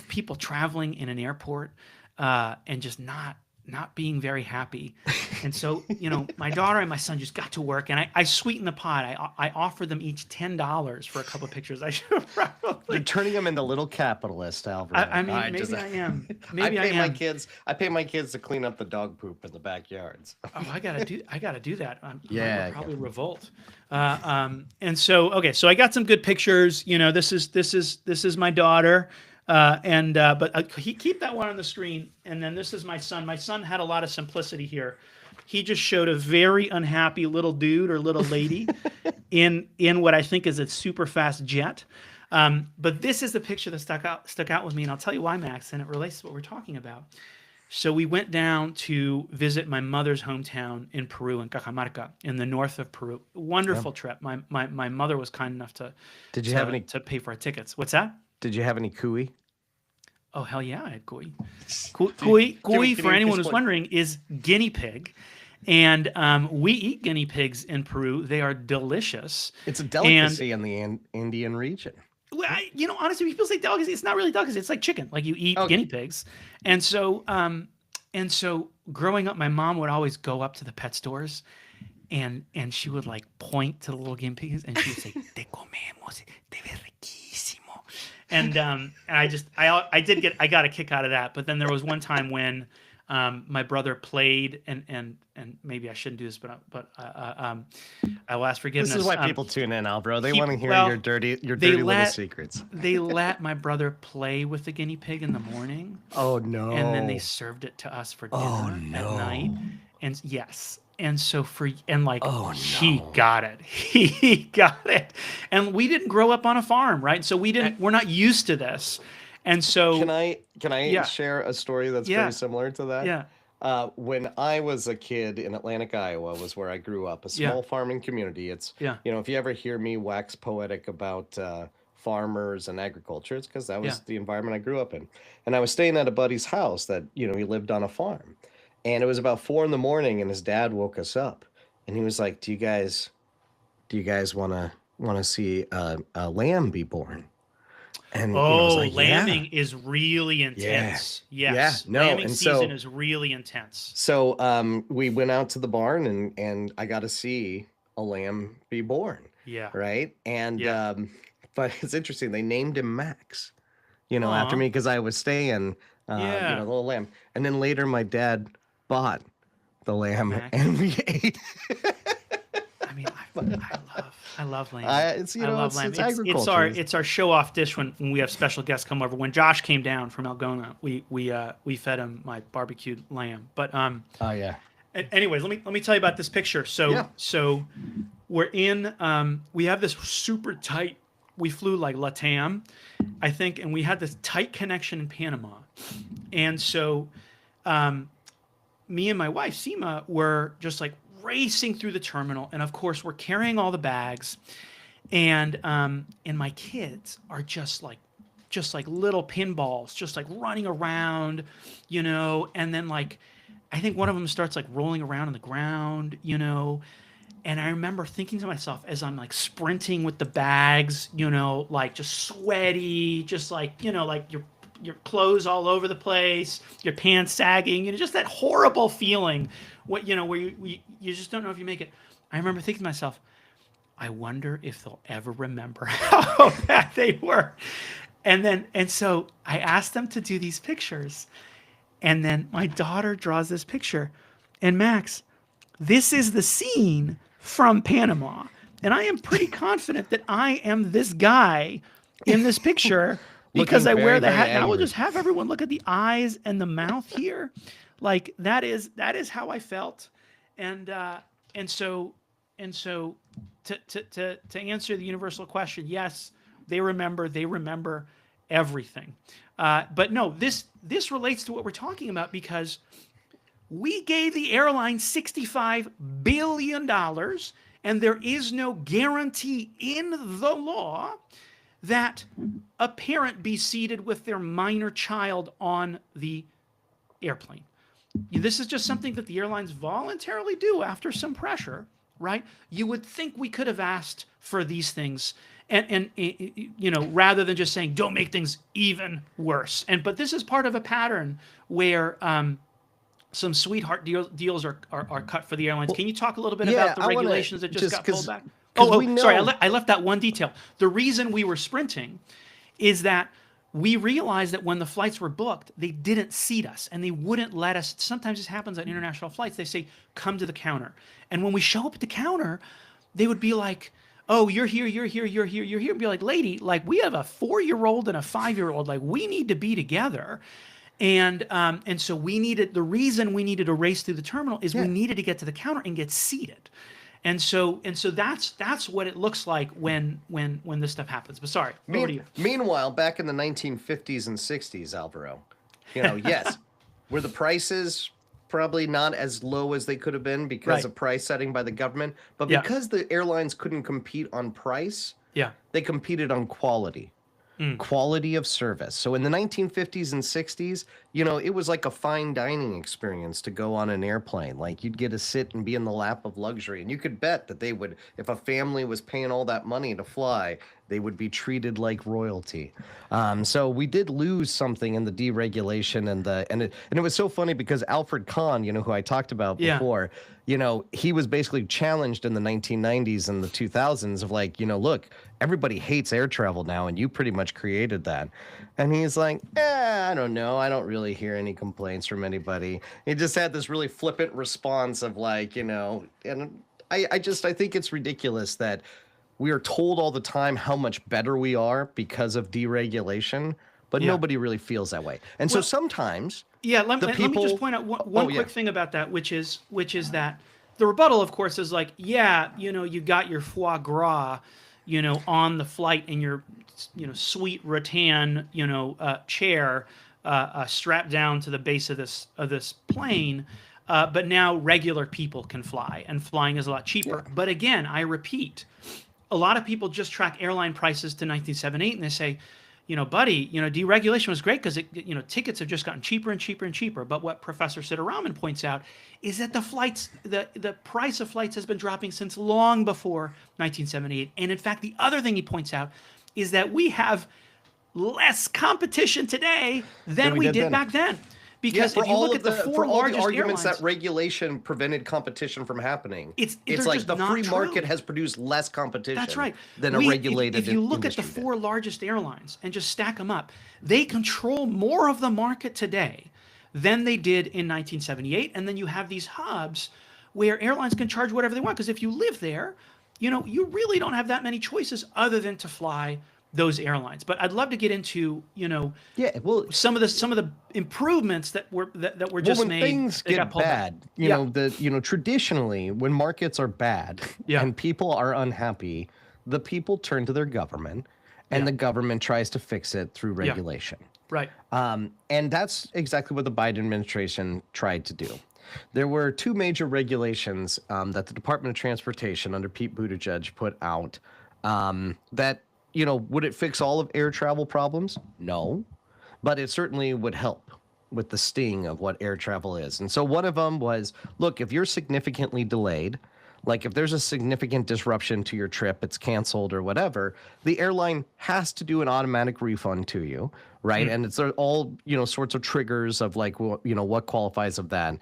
people traveling in an airport and just not being very happy? And so, my daughter and my son just got to work, and I sweetened the pot. I offered them each $10 for a couple pictures. I should have probably. You're turning them into little capitalists, Alvaro. I am. Maybe I pay my kids to clean up the dog poop in the backyards. Oh, I gotta do that. Yeah, probably revolt. And so, okay, so I got some good pictures. This is my daughter. But keep that one on the screen. And then this is my son. My son had a lot of simplicity here. He just showed a very unhappy little dude or little lady in what I think is a super fast jet. But this is the picture that stuck out with me, and I'll tell you why, Max, and it relates to what we're talking about. So we went down to visit my mother's hometown in Peru, in Cajamarca, in the north of Peru. Wonderful trip. My mother was kind enough to pay for our tickets. What's that? Did you have any cuy? Oh, hell yeah, I had cuy. Cuy, for anyone who's wondering, is guinea pig. And we eat guinea pigs in Peru. They are delicious. It's a delicacy in the Indian region. Well, honestly, people say delicacy. It's not really delicacy. It's like chicken. Like, you eat guinea pigs. And so growing up, my mom would always go up to the pet stores, and she would point to the little guinea pigs, and she would say, "Te comemos, te ve riquísimo." And I got a kick out of that. But then there was one time when my brother played, and maybe I shouldn't do this, but I will ask forgiveness. This is why people tune in, Alvaro. They want to hear your dirty little secrets. They let my brother play with the guinea pig in the morning. Oh no! And then they served it to us for dinner at night. And yes. And so he got it. He got it. And we didn't grow up on a farm, right? So we're not used to this. And so can I share a story that's very similar to that? Yeah. When I was a kid in Atlantic, Iowa, was where I grew up, a small farming community. It's if you ever hear me wax poetic about farmers and agriculture, it's because that was the environment I grew up in. And I was staying at a buddy's house that he lived on a farm. And it was about 4 a.m, and his dad woke us up, and he was like, "Do you guys want to see a lamb be born?" And I was like, lambing is really intense. Yeah. Yes. No, lambing season is really intense. So we went out to the barn, and I got to see a lamb be born. Yeah. Right. And but it's interesting. They named him Max, after Aw, me because I was staying, the yeah, little lamb. And then later, my dad bought the lamb Max. and we ate. I mean, I love lamb. It's I love lamb. it's It's our agriculture. it's our show off dish when we have special guests come over. When Josh came down from Algona, we fed him my barbecued lamb. But Oh yeah. anyways, let me tell you about this picture. So Yeah. so we're in we have this super tight. We flew like LATAM, I think, and we had this tight connection in Panama, and so me and my wife Seema were just like racing through the terminal, and of course we're carrying all the bags, and my kids are just like little pinballs, just like running around, and then like I think one of them starts like rolling around on the ground, and I remember thinking to myself as I'm like sprinting with the bags, like just sweaty, just like, like your clothes all over the place, your pants sagging, just that horrible feeling, where you just don't know if you make it. I remember thinking to myself, I wonder if they'll ever remember how bad they were. And so I asked them to do these pictures. And then my daughter draws this picture. And Max, this is the scene from Panama. And I am pretty confident that I am this guy in this picture because I Looking wear very, the very hat. And I will angry. just have everyone look at the eyes and the mouth here. Like that is how I felt. And so to answer the universal question, yes, they remember everything. But no, this relates to what we're talking about because we gave the airline $65 billion, and there is no guarantee in the law that a parent be seated with their minor child on the airplane. This is just something that the airlines voluntarily do after some pressure, right? You would think we could have asked for these things and rather than just saying don't make things even worse. But this is part of a pattern where some sweetheart deals are cut for the airlines. Can you talk a little bit about the I wanna regulations that just got pulled back? 'cause Oh, we sorry, know. I left that one detail. The reason we were sprinting is that we realized that when the flights were booked, they didn't seat us and they wouldn't let us. Sometimes this happens on international flights. They say, come to the counter. And when we show up at the counter, they would be like, oh, you're here, you're here, you're here, you're here. And be like, lady, like we have a 4-year-old and a 5-year-old. Like we need to be together. And so the reason we needed to race through the terminal is we needed to get to the counter and get seated. And so that's what it looks like when this stuff happens. But sorry, over to you. Meanwhile, back in the 1950s and 60s, Alvaro, yes, were the prices probably not as low as they could have been because Right. of price setting by the government, but Yeah. because the airlines couldn't compete on price, Yeah. they competed on quality. Quality of service. So in the 1950s and 60s, it was like a fine dining experience to go on an airplane. Like you'd get to sit and be in the lap of luxury. And you could bet that they would, if a family was paying all that money to fly, they would be treated like royalty. So we did lose something in the deregulation and it was so funny because Alfred Kahn, who I talked about Yeah. before, he was basically challenged in the 1990s and the 2000s of like, look, everybody hates air travel now, and you pretty much created that. And he's like, I don't know. I don't really hear any complaints from anybody. He just had this really flippant response of like, and I think it's ridiculous that we are told all the time how much better we are because of deregulation, but Yeah. nobody really feels that way. And so Well, sometimes Yeah, let me people- just point out one yeah. quick thing about that, which is that the rebuttal, of course, is like, yeah, you got your foie gras, on the flight in your, sweet rattan, chair, strapped down to the base of this plane. But now regular people can fly, and flying is a lot cheaper. But again, I repeat, a lot of people just track airline prices to 1978, and they say, buddy, deregulation was great because tickets have just gotten cheaper and cheaper and cheaper. But what Professor Siddharaman points out is that the price of flights has been dropping since long before 1978. And in fact, the other thing he points out is that we have less competition today than we we did did then. back then. Because if you look at the four for all the largest arguments airlines, that regulation prevented competition from happening, they're like just the not free true. market has produced less competition. That's right. Than a regulated If you look at the industry four largest airlines and just stack them up, they control more of the market today than they did in 1978. And then you have these hubs where airlines can charge whatever they want. Because if you live there, you really don't have that many choices other than to fly those airlines. But I'd love to get into, Yeah, well, some of the improvements that were just when made. things that got get pulled back. bad, traditionally when markets are bad Yeah. and people are unhappy, the people turn to their government, and Yeah. the government tries to fix it through regulation. Right. And that's exactly what the Biden administration tried to do. There were two major regulations that the Department of Transportation under Pete Buttigieg put out that, would it fix all of air travel problems? No, but it certainly would help with the sting of what air travel is. And so one of them was, look, if you're significantly delayed, like if there's a significant disruption to your trip, it's canceled or whatever, the airline has to do an automatic refund to you, right? And it's all, sorts of triggers of like, what qualifies of that.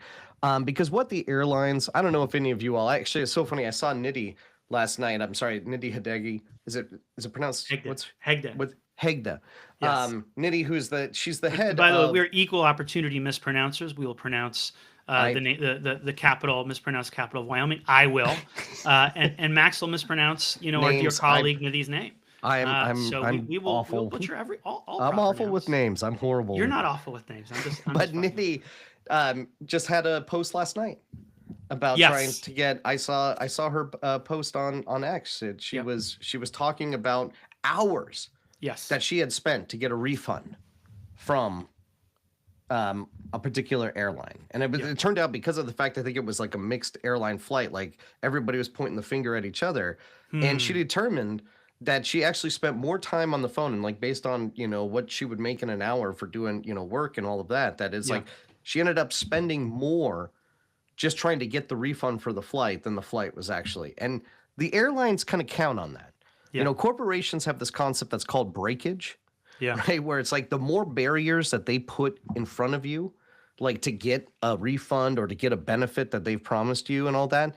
Because what the airlines, I don't know if any of you all, actually, it's so funny. I saw Nidhi last night. I'm sorry, Nidhi Hidegi. Is it pronounced? Hegde. Hegde. With Hegde. Yes. Nidhi, she's the head By the way, of, we're equal opportunity mispronouncers. We will pronounce the capital, mispronounced capital of Wyoming. I will, and Max will mispronounce, our dear Names. colleague Nidhi's name. I'm we will awful. We'll butcher all I'm proper awful nouns. with names. I'm horrible. You're not awful with names. I'm But just fucking- Nidhi just had a post last night about Yes. trying to get. I saw her post on X. She Yep. was talking about hours Yes. that she had spent to get a refund from a particular airline, and it turned out because of the fact I think it was like a mixed airline flight, like everybody was pointing the finger at each other, and she determined that she actually spent more time on the phone, and like based on what she would make in an hour for doing work and all of that, that is like she ended up spending more just trying to get the refund for the flight than the flight was actually. And the airlines kind of count on that. Yeah. Corporations have this concept that's called breakage, Yeah. right? Where it's like the more barriers that they put in front of you, like to get a refund or to get a benefit that they've promised you and all that,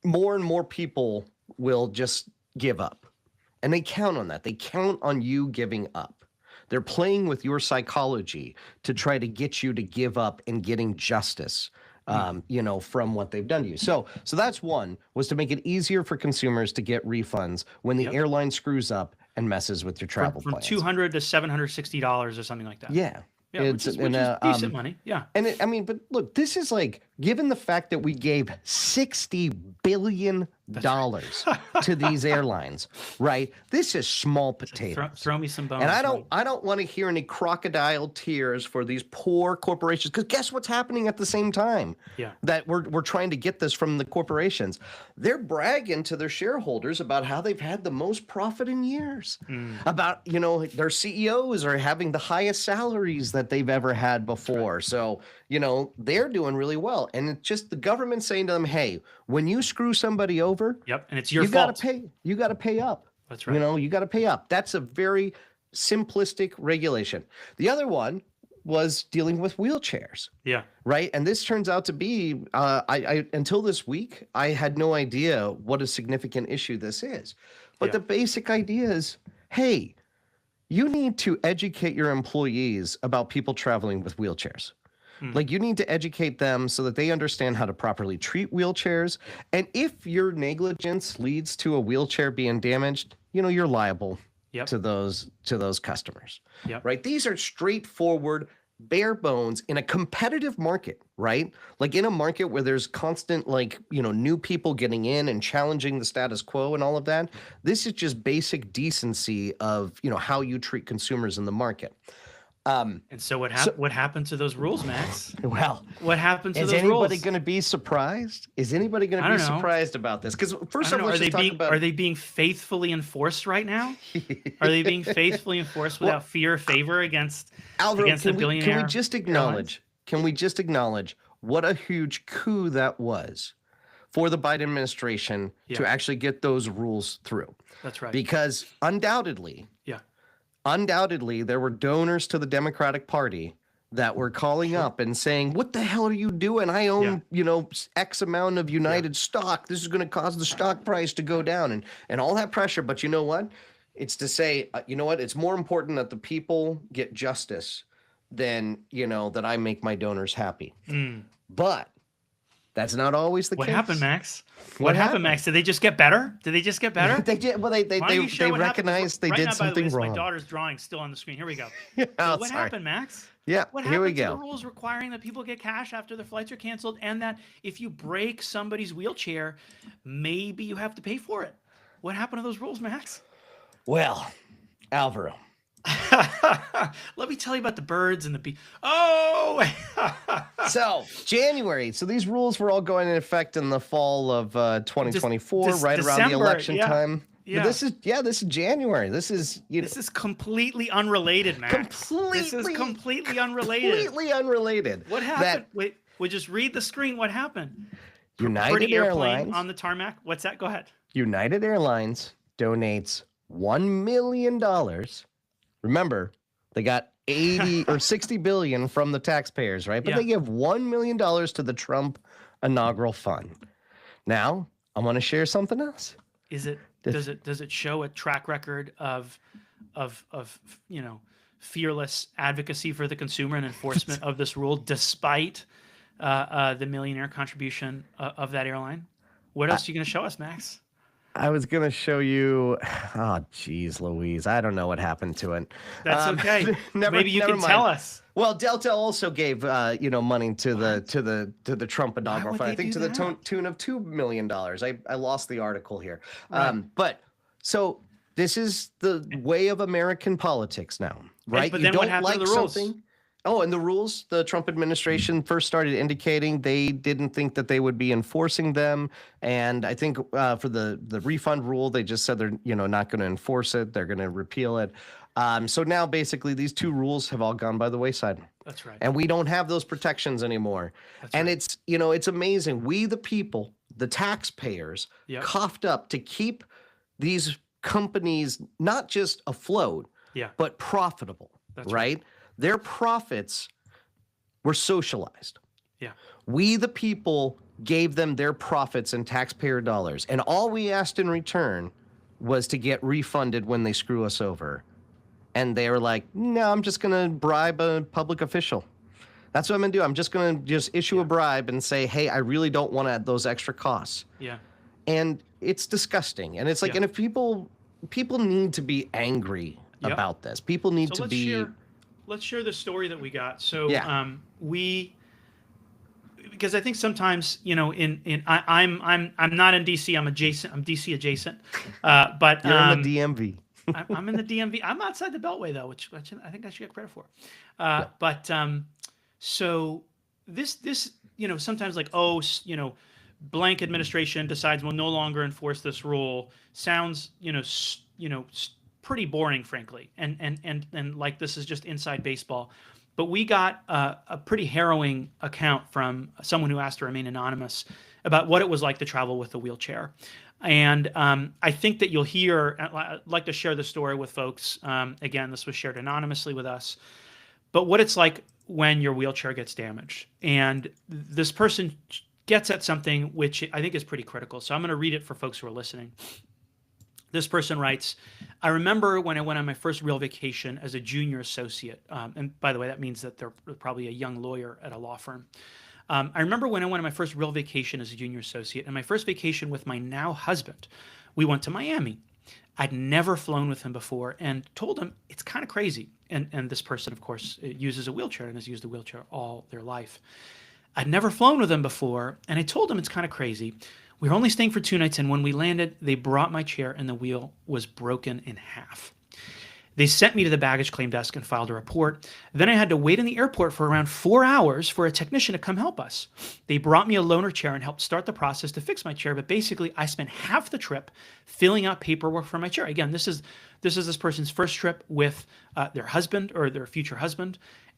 more and more people will just give up. And they count on that. They count on you giving up. They're playing with your psychology to try to get you to give up and getting justice, from what they've done to you. So that's one, was to make it easier for consumers to get refunds when the airline screws up and messes with your travel from plans. $200 to $760 or something like that. Yeah. Yeah, which is decent money. Yeah. And but look, this is like, given the fact that we gave $60 billion to these airlines, right? This is small potatoes. Throw me some bones. And I don't want to hear any crocodile tears for these poor corporations, because guess what's happening at the same time? Yeah. That we're trying to get this from the corporations. They're bragging to their shareholders about how they've had the most profit in years. About, their CEOs are having the highest salaries that they've ever had before. So, they're doing really well. And it's just the government saying to them, hey, when you screw somebody over, Yep, and it's your you fault. You got to pay up. That's right. You got to pay up. That's a very simplistic regulation. The other one was dealing with wheelchairs. Yeah. Right. And this turns out to be, I until this week, I had no idea what a significant issue this is. But the basic idea is, hey, you need to educate your employees about people traveling with wheelchairs. Like, you need to educate them so that they understand how to properly treat wheelchairs. And if your negligence leads to a wheelchair being damaged, you're liable to those customers. Yep. Right? These are straightforward, bare bones in a competitive market, right? Like in a market where there's constant, new people getting in and challenging the status quo and all of that. This is just basic decency of, how you treat consumers in the market. And so what happened to those rules, Max? Well, what happened to those rules? Is anybody going to be surprised? Is anybody going to be surprised about this? Because first of all, let's just talk about... Are they being faithfully enforced right now? Are they being faithfully enforced without fear or favor against Alvaro, the billionaire? Can we just acknowledge what a huge coup that was for the Biden administration to actually get those rules through? That's right. Because undoubtedly, there were donors to the Democratic Party that were calling up and saying, what the hell are you doing? I own, X amount of United stock. This is going to cause the stock price to go down and all that pressure. But you know what? It's to say, you know what? It's more important that the people get justice than, that I make my donors happy. But that's not always the case. What happened, Max? What happened, Max? Did they just get better? Did they just get better? They did. Well, they recognized they did something wrong. My daughter's drawing still on the screen. Here we go. Oh, what happened, Max? Yeah, what here we happened to go. the rules requiring that people get cash after their flights are canceled, and that if you break somebody's wheelchair, maybe you have to pay for it? What happened to those rules, Max? Well, Alvaro. Let me tell you about the birds and the bee. Oh! So, January. So these rules were all going into effect in the fall of 2024, right around the election time. Yeah. But this is January. This is this is completely unrelated, Max. This is completely unrelated. Completely unrelated. What happened? Wait, we'll just read the screen. What happened? United Airlines on the tarmac. What's that? Go ahead. United Airlines donates $1 million. Remember, they got 80 or 60 billion from the taxpayers, right? But they give $1 million to the Trump inaugural fund. Now, I want to share something else. Does it show a track record of fearless advocacy for the consumer and enforcement of this rule, despite the millionaire contribution of that airline? What else are you going to show us, Max? I was going to show you. Oh, geez, Louise. I don't know what happened to it. That's okay. Maybe you can tell us. Well, Delta also gave money to the Trump inaugural fund. I think to the tune of $2 million. I lost the article here. Right. But so this is the way of American politics now, right? But then what happened to the rules? Oh, and the rules, the Trump administration first started indicating they didn't think that they would be enforcing them. And I think for the refund rule, they just said they're not going to enforce it. They're going to repeal it. So now basically these two rules have all gone by the wayside. That's right. And we don't have those protections anymore. And it's amazing. We, the people, the taxpayers, coughed up to keep these companies not just afloat, but profitable. That's right. Their profits were socialized. Yeah. We, the people, gave them their profits in taxpayer dollars. And all we asked in return was to get refunded when they screw us over. And they were like, no, I'm just going to bribe a public official. That's what I'm going to do. I'm just going to issue a bribe and say, hey, I really don't want those extra costs. Yeah. And it's disgusting. And it's like, and if people need to be angry about this. People need to be... Let's share the story that we got. So because I think sometimes I'm not in DC. I'm adjacent. I'm DC adjacent. But you're in the DMV. I'm in the DMV. I'm outside the Beltway though, which I think I should get credit for. But so this sometimes like blank administration decides we'll no longer enforce this rule sounds pretty boring, frankly, and like this is just inside baseball. But we got a pretty harrowing account from someone who asked to remain anonymous about what it was like to travel with a wheelchair. And I think that you'll hear, I'd like to share the story with folks. Again, this was shared anonymously with us, but what it's like when your wheelchair gets damaged. And this person gets at something which I think is pretty critical. So I'm going to read it for folks who are listening. This person writes, I remember when I went on my first real vacation as a junior associate. And by the way, that means that they're probably a young lawyer at a law firm. I remember when I went on my first real vacation as a junior associate and my first vacation with my now husband. We went to Miami. I'd never flown with him before and told him it's kind of crazy. And this person, of course, uses a wheelchair and has used a wheelchair all their life. I'd never flown with him before. And I told him it's kind of crazy. We were only staying for 2 nights, and when we landed, they brought my chair, and the wheel was broken in half. They sent me to the baggage claim desk and filed a report. Then I had to wait in the airport for around 4 hours for a technician to come help us. They brought me a loaner chair and helped start the process to fix my chair, but basically I spent half the trip filling out paperwork for my chair. Again, this is this person's first trip with their husband or their future husband,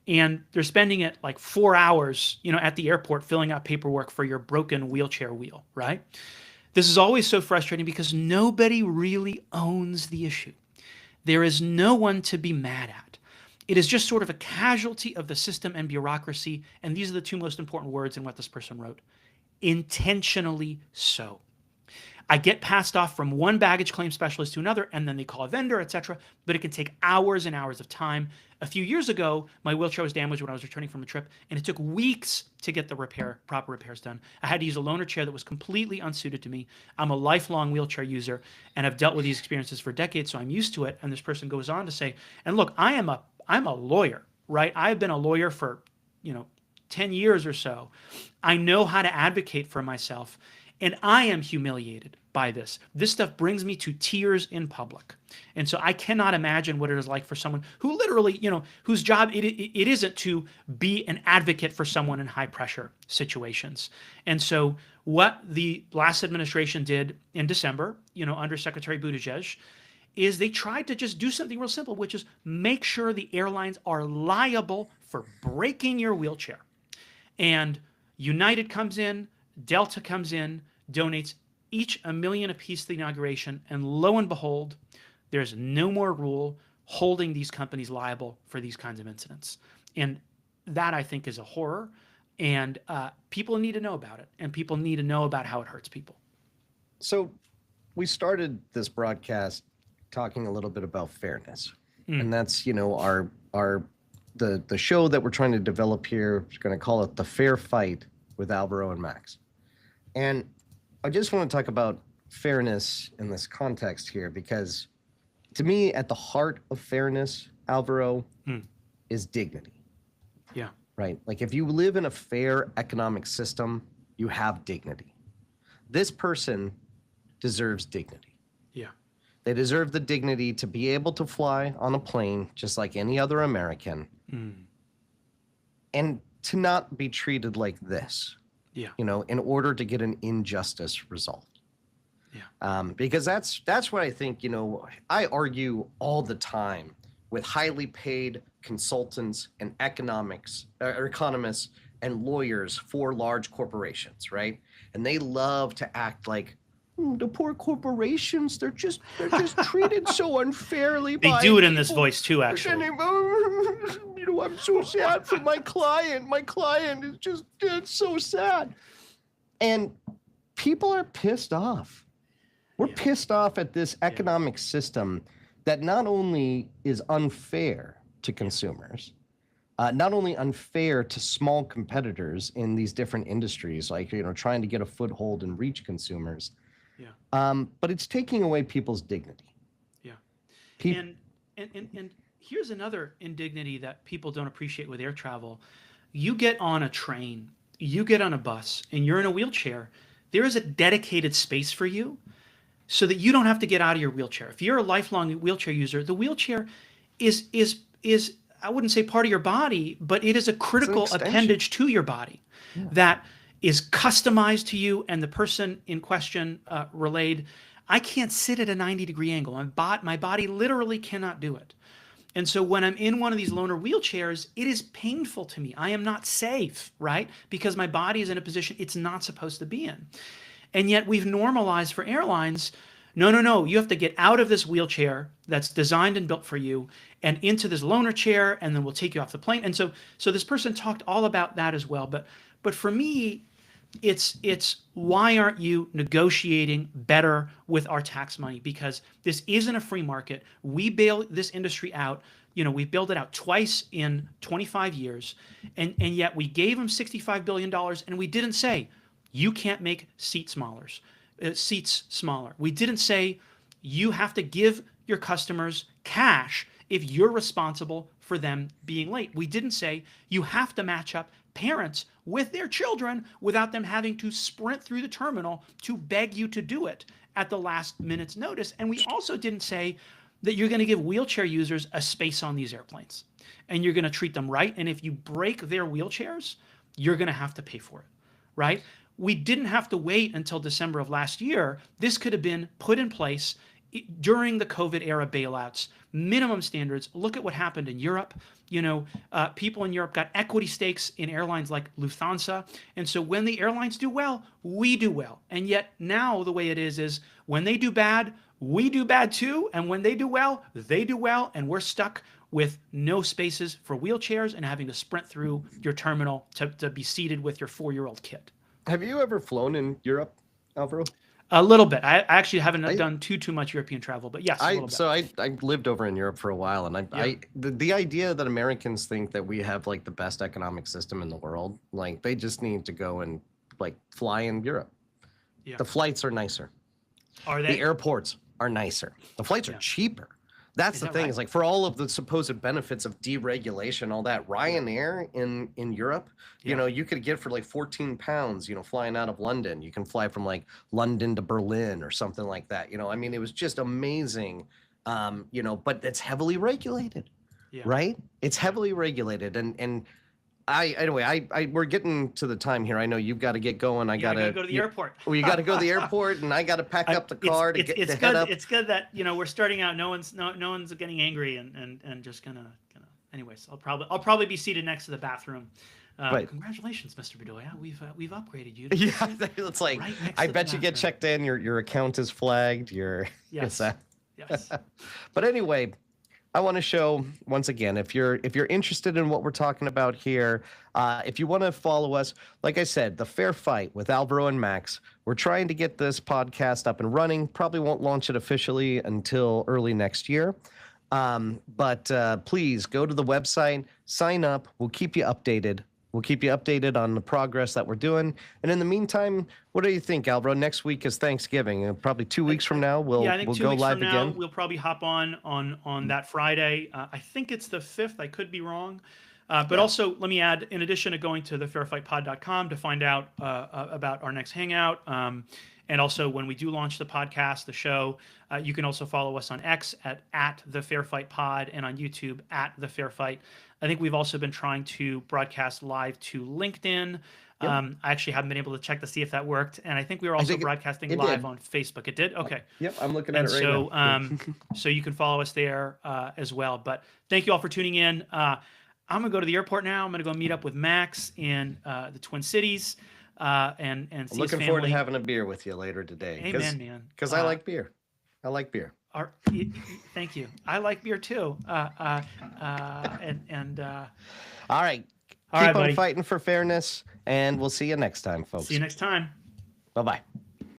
and they're spending it like 4 hours, at the airport filling out paperwork for your broken wheelchair wheel, right? This is always so frustrating because nobody really owns the issue. There is no one to be mad at. It is just sort of a casualty of the system and bureaucracy. And these are the two most important words in what this person wrote. Intentionally so. I get passed off from one baggage claim specialist to another, and then they call a vendor, etc. But it can take hours and hours of time. A few years ago, my wheelchair was damaged when I was returning from a trip, and it took weeks to get the proper repairs done. I had to use a loaner chair that was completely unsuited to me. I'm a lifelong wheelchair user, and I've dealt with these experiences for decades, so I'm used to it. And this person goes on to say, and look, I'm a lawyer, right? I've been a lawyer for, 10 years or so. I know how to advocate for myself. And I am humiliated by this. This stuff brings me to tears in public. And so I cannot imagine what it is like for someone who literally, whose job it isn't to be an advocate for someone in high pressure situations. And so what the last administration did in December, under Secretary Buttigieg, is they tried to just do something real simple, which is make sure the airlines are liable for breaking your wheelchair. And United comes in, Delta comes in, donates each $1 million apiece to the inauguration, and lo and behold, there's no more rule holding these companies liable for these kinds of incidents. And that, I think, is a horror, and people need to know about it, and people need to know about how it hurts people. So we started this broadcast talking a little bit about fairness, and that's, the show that we're trying to develop here. We're going to call it The Fair Fight with Alvaro and Max. And I just want to talk about fairness in this context here, because to me, at the heart of fairness, Alvaro, is dignity. Yeah. Right? Like, if you live in a fair economic system, you have dignity. This person deserves dignity. Yeah. They deserve the dignity to be able to fly on a plane just like any other American, and to not be treated like this. Yeah. In order to get an injustice result. Yeah. Because that's what I think, I argue all the time with highly paid consultants and economists and lawyers for large corporations, right? And they love to act like the poor corporations, they're just treated so unfairly. They do it in this voice too, actually. I'm so sad for my client. My client is just, it's so sad. And people are pissed off. We're pissed off at this economic system that not only is unfair to consumers, not only unfair to small competitors in these different industries, like, trying to get a foothold and reach consumers, but it's taking away people's dignity. Yeah. And here's another indignity that people don't appreciate with air travel. You get on a train, you get on a bus, and you're in a wheelchair. There is a dedicated space for you so that you don't have to get out of your wheelchair. If you're a lifelong wheelchair user, the wheelchair is I wouldn't say part of your body, but it is a critical appendage to your body that is customized to you, and the person in question relayed, I can't sit at a 90-degree angle. My body literally cannot do it. And so when I'm in one of these loaner wheelchairs, it is painful to me. I am not safe, right? Because my body is in a position it's not supposed to be in. And yet we've normalized for airlines, no, you have to get out of this wheelchair that's designed and built for you and into this loaner chair, and then we'll take you off the plane. And so this person talked all about that as well. But for me, it's why aren't you negotiating better with our tax money? Because this isn't a free market. We bail this industry out. We've bailed it out twice in 25 years, and yet we gave them $65 billion, and we didn't say, you can't make seats smaller. We didn't say, you have to give your customers cash if you're responsible for them being late. We didn't say, you have to match up parents with their children without them having to sprint through the terminal to beg you to do it at the last minute's notice. And we also didn't say that you're going to give wheelchair users a space on these airplanes and you're going to treat them right. And if you break their wheelchairs, you're going to have to pay for it, right? We didn't have to wait until December of last year. This could have been put in place during the COVID era bailouts, minimum standards. Look at what happened in Europe. People in Europe got equity stakes in airlines like Lufthansa. And so when the airlines do well, we do well. And yet now the way it is when they do bad, we do bad too. And when they do well, they do well. And we're stuck with no spaces for wheelchairs and having to sprint through your terminal to be seated with your 4-year-old kid. Have you ever flown in Europe, Alvaro? A little bit. I actually haven't done too much European travel, but yes, a little bit. So I lived over in Europe for a while, and the idea that Americans think that we have like the best economic system in the world, like they just need to go and like fly in Europe. Yeah. The flights are nicer. Are they? The airports are nicer. The flights are cheaper. That's the thing. Right? Is like for all of the supposed benefits of deregulation, all that, Ryanair in Europe, you know, you could get for like 14 pounds, you know, flying out of London. You can fly from like London to Berlin or something like that. You know, I mean, it was just amazing. You know, but it's heavily regulated, right? It's heavily regulated, and we're getting to the time here. I know you've got to get going. I gotta go to the airport. Well, you got to go to the airport, and I got to pack up the car to head up. It's good that we're starting out. No one's getting angry and just gonna. Anyways, I'll probably be seated next to the bathroom. Congratulations, Mr. Bedoya. We've upgraded you. Yeah, it's like right I bet you get checked in. Your account is flagged. Yes. Yes. But anyway, I want to show once again, if you're interested in what we're talking about here, if you want to follow us, like I said, The Fair Fight with Alvaro and Max, we're trying to get this podcast up and running. Probably won't launch it officially until early next year. But please go to the website, sign up. We'll keep you updated. We'll keep you updated on the progress that we're doing. And in the meantime, what do you think, Alvaro? Next week is Thanksgiving. Probably 2 weeks from now, we'll go live again. We'll probably hop on that Friday. I think it's the 5th. I could be wrong. But also, let me add, in addition to going to thefairfightpod.com to find out about our next hangout, and also when we do launch the podcast, the show, you can also follow us on X at the Fair Fight Pod and on YouTube at the Fair Fight. I think we've also been trying to broadcast live to LinkedIn. I actually haven't been able to check to see if that worked, and I think we were also broadcasting live on Facebook. It did? Okay. Yep, I'm looking at it right now. So you can follow us there as well. But thank you all for tuning in. I'm gonna go to the airport now. I'm gonna go meet up with Max in the Twin Cities. And see looking forward to having a beer with you later today. Amen, man. Because I like beer. I like beer. Thank you. I like beer too. All right. All right, Keep on fighting for fairness, and we'll see you next time, folks. See you next time. Bye-bye.